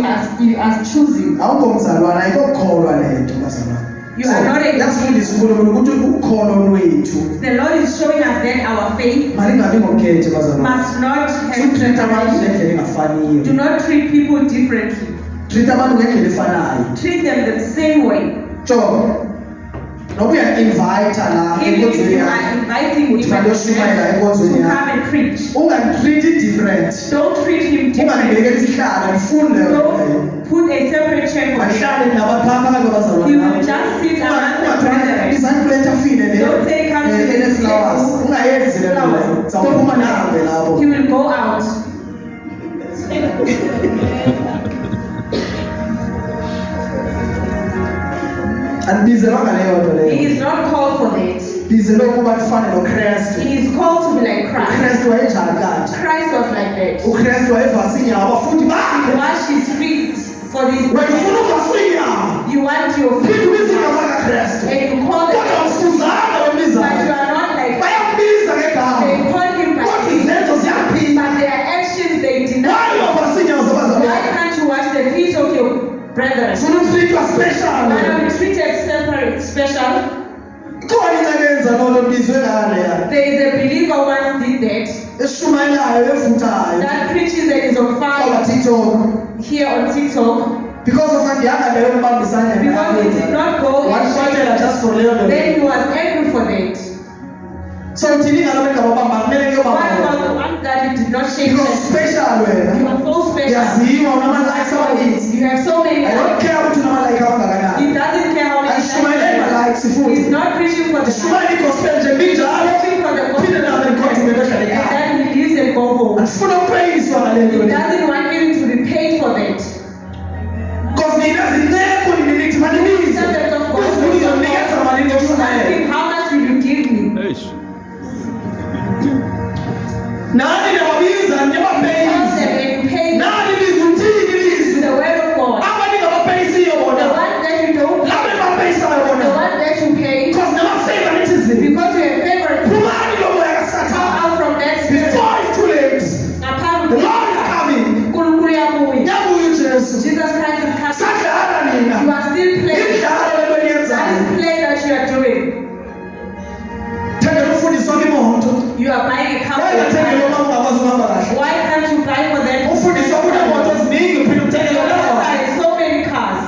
are choosing. awukho mzalwane ayikho kukholwa le nto bazalwane. You are not a- yasifundisa uNkulunkulu ukuthi ukholo lwethu The Lord is showing us that our faith malingabi ngokhethe bazalwane. must not have Sitreat abantu separation. ngendlela engafaniyo. Do not treat people differently. Treat abantu ngendlela efanayo. Treat them the same way. Job noba uya-invite la Even if enkonzweni you yakho are inviting uthi different bayoshumayela friends enkonzweni to yakho come and preach, ungamtreat different. don't treat him Ungambekeli differently. isihlalo ndifunde leyo. Don't put a separate chair for him. Ahlale nabaphakathi He kwabazalwane will bakho. just sit among the Ungathwala brethren. izani kule tafile le Don't say come to the eneflowers table. ungayenzi Andibizelwanga leyo nto He leyo. is not called for that. Bizelwe ukuba ndifane noKristu. He is called to be like Christ. uKristu wayenjani kanti? Christ was like that. uKristu wayevasa iinyawo abafundi He bakhe. washed his feet for these. Wena ufuna ukuvasa iinyawo. You want your Phithi feet ubiza igama likaKristu. and you call Kodwa them, awufuzanga but you bembizayo. are not like Bayambiza ngegama. they call him by Kodwa name, izenzo ziyaphinda. but their actions they deny. Why ungavasi iinyawo zabazalwane? Why can't you wash the feet of your brethren? Ufuna utrithwa special. Why not be treated separate, special? Khona into abenza loo nto mbizwe ngale ya. There is a believer once did that, Eshumayelayo evuthayo. that preaches and is on Kwaba fire TikTok. here on TikTok. Because of andihamba leyo mbambisane Because he did not go and wathela share, just for leyo nto. then he was angry for that. So thini ngalo ngabamba kumele What ngiyobamba. about the ones that he did not share? Because special You wena. are so special. Yaziwa unama likes amaninzi. You have so many I don't likes. care ukuthi unama like abangakanani. He doesn't care how many Ayishumayeleni ma likes He's futhi. not preaching for the Shumayeli gospel nje binjalo. preaching for the Phinde gospel. nawe nkonzo ngehlala And ekhaya. then he leaves and go home. Andifuna uprayiswa ngale He nto le. doesn't want you to be paid for that. Because nina zineko ninithi manibize. Servants of God, Uzonikeza malini you ask ngokushumayela. him, how much will you give me? Nani nawabiza Tell niyabapeyisa. them and you pay them Nani lizuthini to lizwi. the word of God. Aba ningabapeyisiyo The bona. ones that you don't pay, Laba engabapeyisayo the bona. ones that you pay, Because nama-favoritism. because you have favorites, Phumani lo moya come kaSathane. out from that spirit. Before it's too late. Apart The from Lord is coming. uNkulunkulu uyabuya. Yabuya uJesu. Jesus Christ is coming. Sadlala You nina. are still playing. Idlala lento That eniyenzayo. is play that you are doing. Thengela ufundiswa imoto. You are buying a car for Wena your thengela child. uma ungakwazi ukuhamba kahle. Why can't you buy for them? Ufundiswa kunemoto eziningi uphinde uthengele leyo. There so many cars.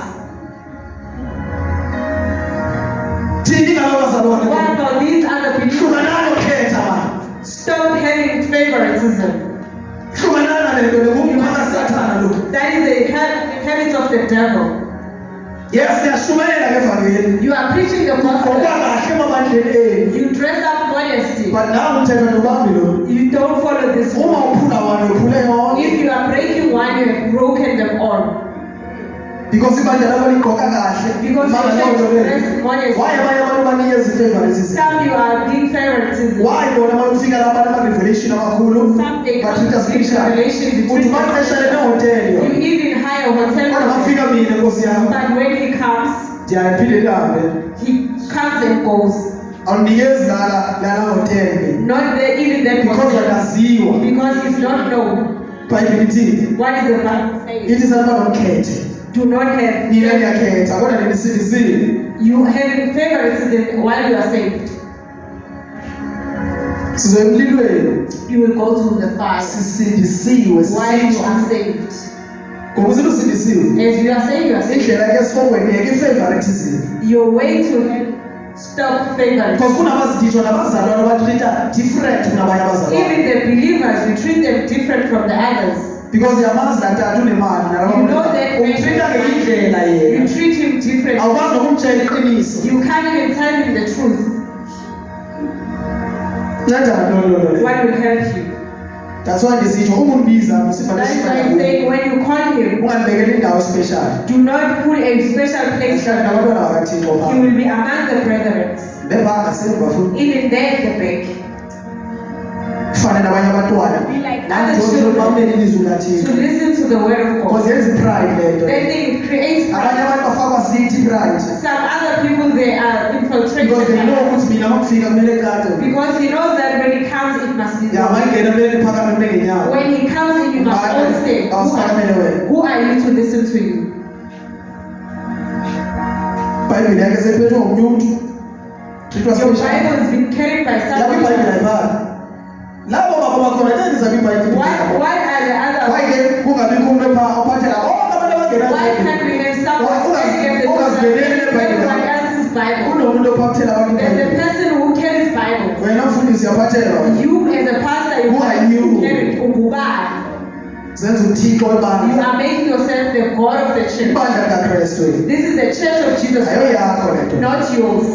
Thini ngalo bazalwane? What about these other people? Hlukanani ukhetha manje. Stop having favoritism. Hlukanana lento lokuphaka Sathane lo. That is a habit of the devil. Yes, siyashumayela ngevangeli. You are preaching the gospel. Ngokwakahle emabandleni enu. You dress up modesty. But now umthetho nobambi lo. You don't follow this Uma one. uphula wona uphule yonke. If you are breaking one, you have broken them all. Because ibandla labo ligqoka kahle. Because Mama you leyo nto have leyo. dressed modesty. Why abanye abantu banikeza i-favoritism? Some you are being favoritism. Why bona makufika la bantu ama-revelation amakhulu Some they come batrita to speak special revelation. uthi baxeshele nehoteli You yona even hire a hotel. kodwa makufika mina nkosi yami But when he comes, ndiyayiphinde ndihambe he comes and goes. awunikezi lala hoteli Not the, even that because wadaziwa because he's not known. ibhayibhile ithini What is the Bible saying? ithi saluba nomkhethe Do not have. nina niyakhetha kodwa ninisindisile You having favoritism while you are saved. sizoya emlilweni You will go to the fire sisindisiwe while you are saved. ngoba uzithi usindisiwe As you are saved, you are saved. indlela ke esifongweni yeke i-favoritism Your way to heaven. Stop favoritism. because kunabaziditshwa nabazalwane batrita different kunabanye abazalwane Even the believers, you treat them different from the others. because yamazi latata unemali You know that umtrita ngeindlela you yena treat him different. awukwazi nokumtshela iqiniso You can't even tell him the truth. ncedana lololo What will help you? that's why ndisitsho umundibiza That's why I'm saying when you call him, ungandibekeli indawo special do not put a special place for ahlale him. nabantwana bakathixo He phaa will be among the brethren. bebhanga semva futhi Even there at the back. kufane nabanye abantwana Be like other nandijolo children. bamele ilizwi To likathixo listen to the word of God. because yenza ipride le nto Then it creates abanye pride. abantu bafakwa sithi ipride Some other people, they are infiltrated. because they know ukuthi mina makufika kumele kade Because he knows that when he comes, it must be ya God. mayingena kumele niphakame mle ngenyawo When he comes in, you must all stay. awusiphakamele wena Who are you to listen to you? ibhayibhile yake sephethwe ngomnye umntu trithwa Your special Bible has been carried by yakho someone. ibhayibhile ayibhali labo babo bakhona ndendiza kwibhayibhile Why are the other? why ke kungabikho umntu epha ophathela bonke abantu abangena Why can't we have someone taking the everyone else's Bible? kunomuntu ophathela abantu There's a ibhayibhile person who carries Bible. wena mfundisi uyaphathela You as a pastor, Who are you? carry it. Ungubani? zenza uthixo You webandla are making yourself the God of the church. ibandla likaKristu This is the church of Jesus ayo Christ, yakho le nto not yours.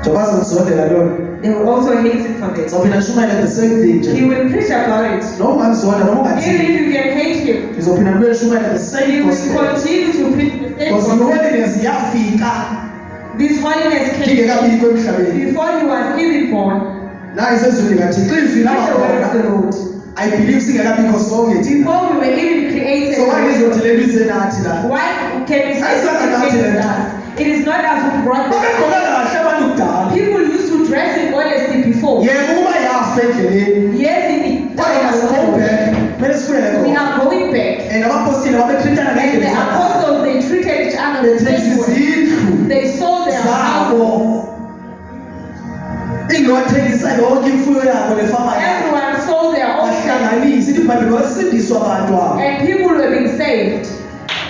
They will also hate him for this. the same thing. He will preach about it. Even if you can hate him, the same he will gospel. continue to preach the same Because gospel. holiness yafika This holiness came ingekabikho emhlabeni. before he was even born. Na isezulu ngathi xa Hear ifika the word of the abakhona. Lord. I believe singekabikho sonke thina. Before we were even created, So why ngizothi le nto isenathi la? why can we say Ayisanga nathi something le with nto. us? It is not us who brought them. Babegqoka kahle abantu kudala. People used to dress in honesty before. Yebo ukuba yafa endleleni. Yes, it Kodwa go back. Kumele sibuyele we khona. are going back. And abapostile babetreatana And the ngendlela. apostles, they treated each other the Bethenisa same way. izindlu They sold their houses. zabo. Ingowathengisa yonke imfuyo yabo nefama yabo. Everyone sold their own things. Bahlanganisa ithi ibhayibheli wasindiswa abantu abo. And people were being saved.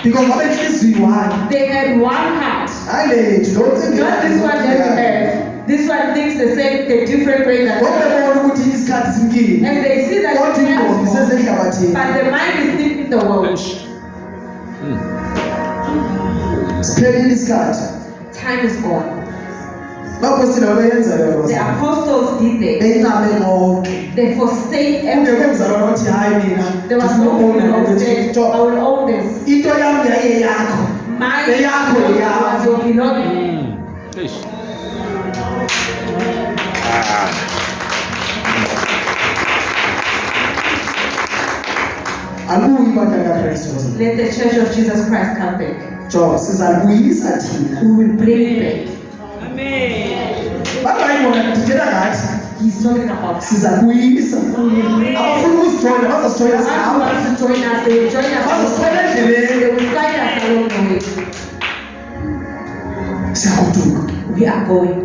Because babenhliziyo one. They had one heart. Hayi lethu lo cinge. Not this one that you have. This one thinks the different way that Ngokubona ukuthi isikhathi simkile. and they see that Kodwa the time ingqondo is gone, isesehlabathini. but the mind is still in the world. Siphelile isikhathi. Time is gone. Abapostile babenza leyo The nto. apostles did that. Beyincame konke. They forsake Ungekho everything. mzalwane othi hayi mina There was ndifuna no ukubona one le who nto said, ethi, I will own this. into yami yayiye yakho. My Eyakho eyakho. was your belonging. Aluyi ibandla kaKristu. Let the church of Jesus Christ come back. Jo sizalibuyisa thina. We will bring it back. Bangayibona ndithela ngathi He's talking about. sizalibuyisa. Abafuna ukusijoyina bazasijoyina Those who sihamba. want to join us, they will join us. Bazosithola They endleleni. will find us along the way. Siyagoduka. We are going.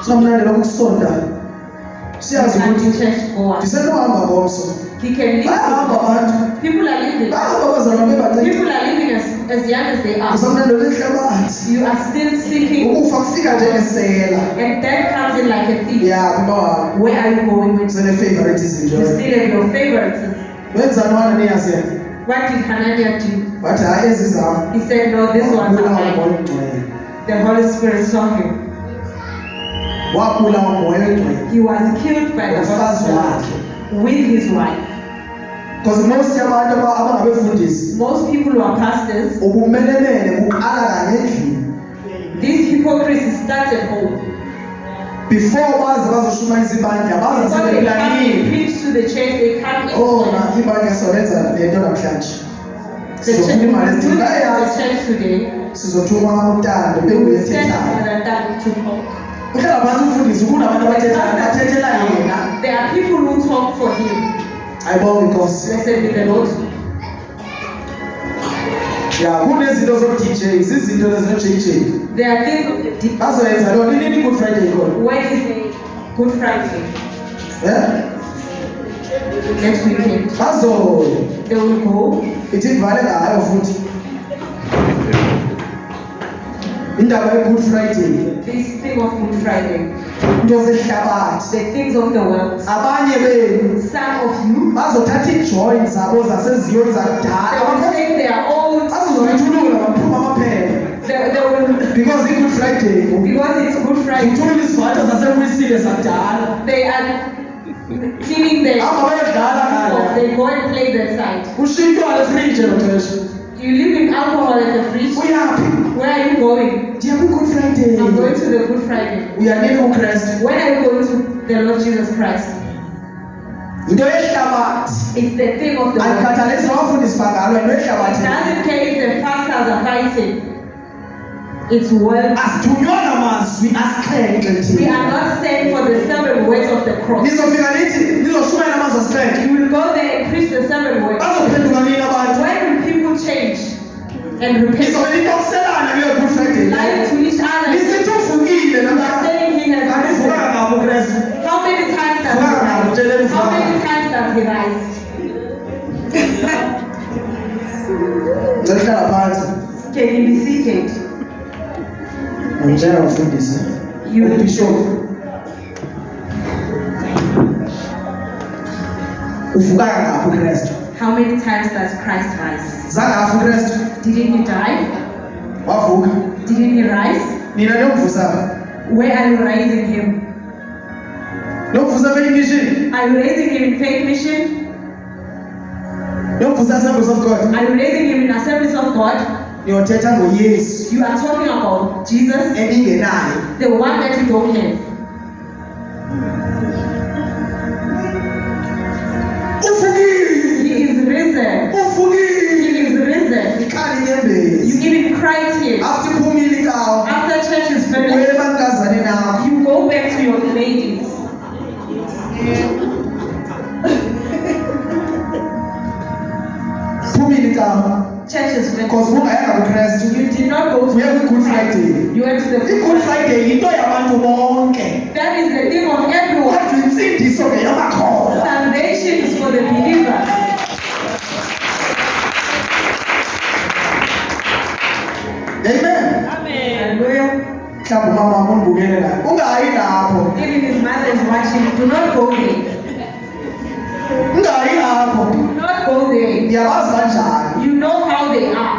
Somnandi lokusonda. Siyazi And ukuthi the church go on. ndisenohamba ngomso. He can live. Bayahamba abantu. People are living. Bahamba bazalwane bebancane. People are living as young as they are. Somnandi lehlabathi. You are still seeking, Ukufa kufika njengesela. and death comes in like a thief. Yeah, no. Where are you going with? Sele favoritism You nje. still have your favorites. Wenza nwana niyazi. What did Hananiah do? Bathi hayi ezizami. He said, no, this one's mine. Wabulawa The Holy Spirit saw him. ngumoya oyingcwele. He was killed by the Holy Umfazi Spirit wakhe. with his wife. Because most yabantu abangabefundisi Most people who are pastors, ubumenemene buqala kanye endlini. this hypocrisy starts at home. Before baze bazoshumayisa ibandla baza Before they come and sebeplanile. preach to the church, they come in. Oh na ibandla solenza lento namhlanje. The church, Sizofuna imali do ezithile. the Bayazi church today. sizothuma untando We will bebuye send ethethayo. another time to talk. Uhlala phansi umfundisi kunabantu abathethela yena. There are people who talk for him. Ayibonge Nkosi. Blessed be the Lord. Ya kunezinto zo-DJ, zizinto zino-JJ. There are things. Bazoyenza lona inini Good Friday khona. When is the Good Friday? Yeah. Next weekend. They will go. Ithi ivale ngayo futhi. Indaba ye-Good Friday. This thing of Good Friday. Into zehlabathi. The things of the world. Abanye benu Some of you, bazothatha ii-joint zabo zaseziyoni they zakudala. will take their own. Bazozithulula baphuma amaphela. They will, Because i-Good Friday. because it's Good Friday. Uthulula isivatha zasewisile zakudala. They are cleaning their. Hamba bayodlala ngala. They go and play their side. Ushintshwa efriji elo xesha. You live in alcohol at the fridge. Uyaphi? Where are you going? Ndiya kwi-Good Friday. I'm going to the Good Friday. Uyanini uKristu? When are you going to the Lord Jesus Christ? Into yehlabathi. It's the thing of the world. Andikhathalisi abafundisi bangalo into It yehlabathi. doesn't care if the pastors are fighting. It's world. Asithunywa namazwi asixhenxe We thina. are not sent for the 7 words of the cross. Nizofika nithi nizoshumayela amazwi asixhenxe. You will go there and preach the 7 words. Bazophenduka nini abantu? When will people change and repent? Nizobe nitokuselana kuyo Good Friday. Lying to each other. Nisithi uvukile You are namhlanje. saying he has Andivukanga risen. ngabo uKristu. How many times does he rise? How many times does he rise? Ngizohlala phansi. Can you be seated? Ngitshela umfundisi. You will Bishop. Uvukanga ngabo uKristu. How many times does Christ rise? Zange afa uKristu. Didn't he die? Wavuka. Didn't he rise? Nina niyomvusa. Where are you raising him? Nokuvusa faith mission. Are you raising him in faith mission? Nokuvusa Assemblies of God. Are you raising him in Assemblies of God? Niyothetha ngoYesu You are talking about Jesus, eningenayo. the one that you don't have. Ufukile. He is risen. Ufukile. He is risen. Ikhali inyembezi. You even cried here. After iphumile ikawo. After church is finished, Wena mankazane nakho. you go back to your ladies. Iphumile ikawo. Church is finished. Because ungayanga kuKristu. You did not go to Uye ku-Good Friday. You went to the I-Good Friday yinto yabantu bonke. That is the thing of everyone. Kodwa insindiso ngeyamakholwa. Salvation is for the believers. Amen. Hallelujah. Mhlawumbe umama wami undibukele la. Ungayi lapho. Even his mother is watching. Do not go there. Ungayi lapho. Do not go there. Ndiyabazi kanjani. You know how they are.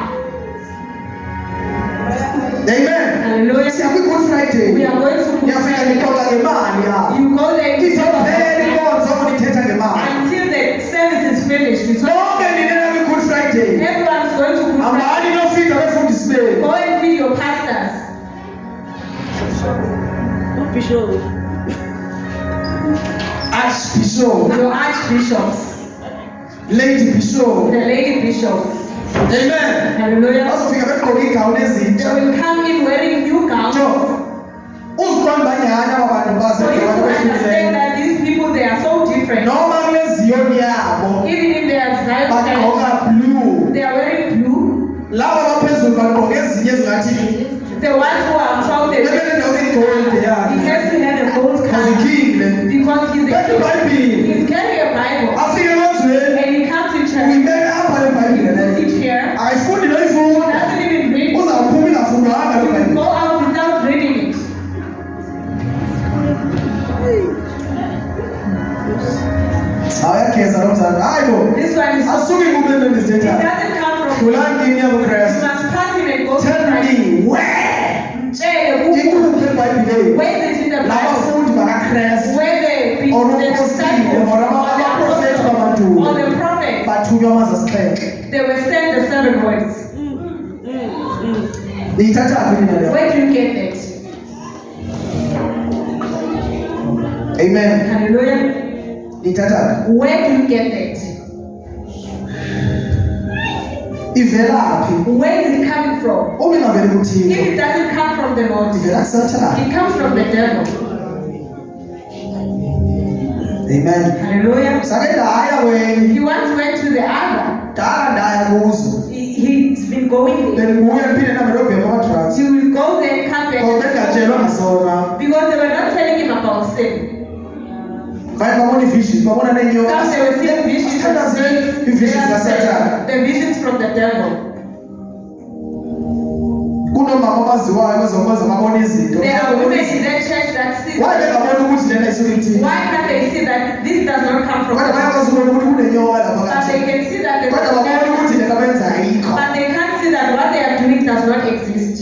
Amen. Hallelujah. Siya kwi-Good Friday. We are going to Good Niyafika Friday. nixoxa ngemali yabo. You go there and talk about Iphele it. inkonzo nithetha ngemali. Until the service is finished. We talk. Bonke ninena kwi-Good Friday. Everyone is going to Good Friday. Hambani niyofika befundisi benu. Go and feed your pastors. Bishop. Archbishop. Your archbishops. Lady Bishop. The lady bishop. Amen. Hallelujah. Bazofika begqoke iigawuni They ezintsha. will come in wearing new gowns. Jo, uziqonda banyhani aba bantu For you to understand basebentu that these people, they are so different. noma kule ziyoni yabo Even in their Zion church, bagqoka blue. they are wearing blue. Laba abaphezulu bagqoke ezinye ezingathi The ones who are on top, they bebenendawo igold he yakhe has to have a gold card azikile because he's bethu a ibhayibhile he's carrying a Bible. afike emazweni And he comes to church, uyibeka apha le bhayibhile puts leyo it here, akayifundi noyifunda doesn't even read. uzawuphuma ingafundwanga le He will bhayibhile go out without reading it. awuyageza lo mzali hayi bo This one is asuki kumele it ndizithethayo doesn't come from you. hlulani kimi You yabukristu must pass him and go to tell Christ. me where Mtshele kubo. ikuphi ebhayibhileni Where is it in the Bible? labafundi bakakristu Where the Or the disciples or the abaprofethi apostles bamandulo or the prophets, bathunywa amazasixhenxe they were sent the 7 words. ndiyithathaphi nina leyo Where do you get that? amen Hallelujah. ndiyithathaphi Where do you get that? ivela phi Where is it coming from? uma ingaveli If kuthixo it doesn't come from the Lord, ivela kusathane it comes from the devil. amen Hallelujah. sake ndaya kwenye He once went to the other. ndala ndaya kuzo He's been going there. bendibuya ndiphinde namadobheka amadrugs He will go there and come ngoba bengatshelwa back ngasona because they were not telling him about sin. baye babona ii-visions babona neenyoka Some they were seeing visions Sithanda of zini snakes. ii-visions kasathane The visions from the devil. kunomama abaziwayo bazobaza babona izinto There are women in that church that see. waye bengabona ukuthi lena isuke ithini Why can't they see that this does not come from kodwa God? bayakwazi ukubona ukuthi kunenyoka lapha But kanje they can see that there's kodwa babona a ukuthi lena benza ayikho but they can't see that what they are doing does not exist.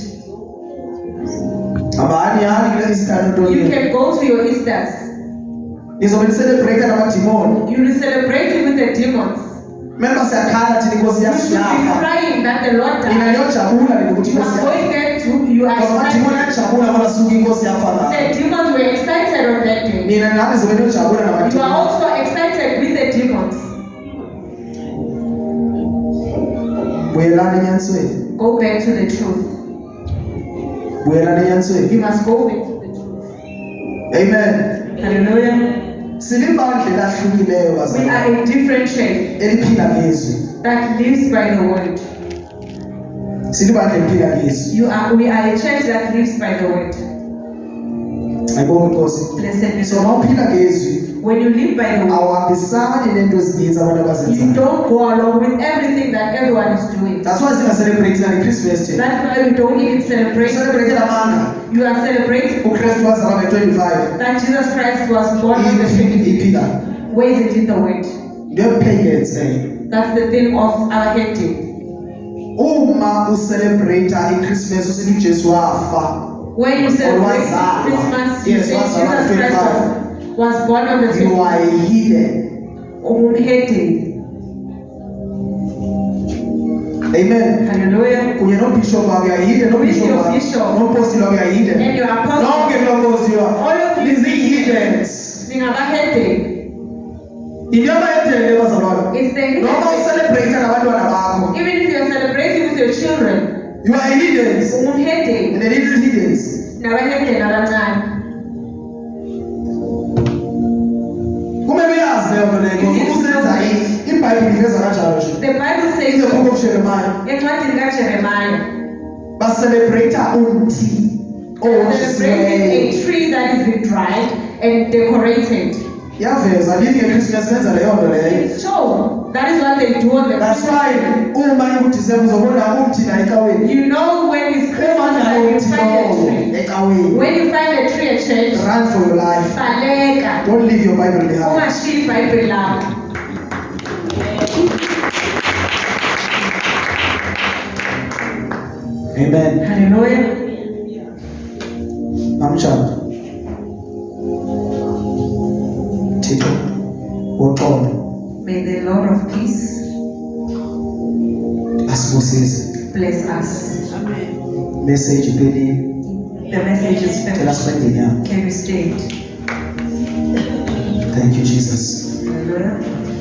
abani hani kule isikhathi You ntoni can go to your Easters. nizobe niselebrate namadimoni You will celebrate with the demons. memba siyakhala thina inkosi You should be yasiyafa crying that the Lord nina died. niyojabula ninokuthi You inkosi are yafa going there to, you are ngoba amadimoni excited. ayajabula ngoba suke inkosi yafa la The demons were excited on that day. nina nani zobe niyojabula You are namadimoni also excited with the demons. buyelani enyanisweni Go back to the truth. buyelani enyanisweni You must go back to the truth. amen Hallelujah. silibandla elahlukileyo We bazalwane are a different shape eliphila ngezwi that lives by the word. silibandla eliphila ngezwi We are a church that lives by the word. ayibonga inkosi Blessed be so God. ma uphila ngezwi When you live by the word, awuhambisani nento ezininzi abantu you abazenzayo don't go along with everything that everyone is doing. that's why singaselebrate nangechristmas day That's why we don't even celebrate. celebrate amanga You are celebrating ukristu wazalwa nge-25 that Jesus Christ was born on the 25th. iphila Where is it in the word? nge-pagans That's the thing of our hating. uma ucelebrate iChristmas usithi uJesu wafa When you celebrate Wazalwa. Christmas, you Yes, say Jesus wazalwa Christ 25. was born on the You 25th. are hidden. Umhede. Amen. Hallelujah. Kunye no-bishop wawe uyahide, With your bishop. no-apostle wawe uyahide. And your apostle. Lonke kulongoziwa. All of you. Lizi-hidden. Ningabahede. Inyoba yedele bazalwane. It's the hidden. Noma ucelebrate nabantwana bakho. Even if you're celebrating with your children, You are hidden. umhede. And the little hidden. Nabahede nabancane. Kumele uyazi leyo nto leyo. Ngoba usenza iBhayibheli iveza kanjalo nje. The Bible In says the book of Jeremiah. encwadini kaJeremiah, Baselebrata umthi celebrating a tree that has been dried and decorated. yaveza lithi ngeChristmas benza leyo nto leyo. It's shown. That is what they do on the That's why uma ikuDisemba uzobona umthi la ecaweni. You know when it's Christmas and you find a tree. Ecaweni. When you find a tree at church, Run for your life. baleka. Don't leave your Bible behind. Ungashiyi iBhayibheli lakho. Amen. Hallelujah. Amjad. Tito. Wotono. May the Lord of peace Asibusise. bless us. Amen. Message iphelile. The message is Tell finished. us when they are. Can you stay? Thank you, Jesus. Hallelujah.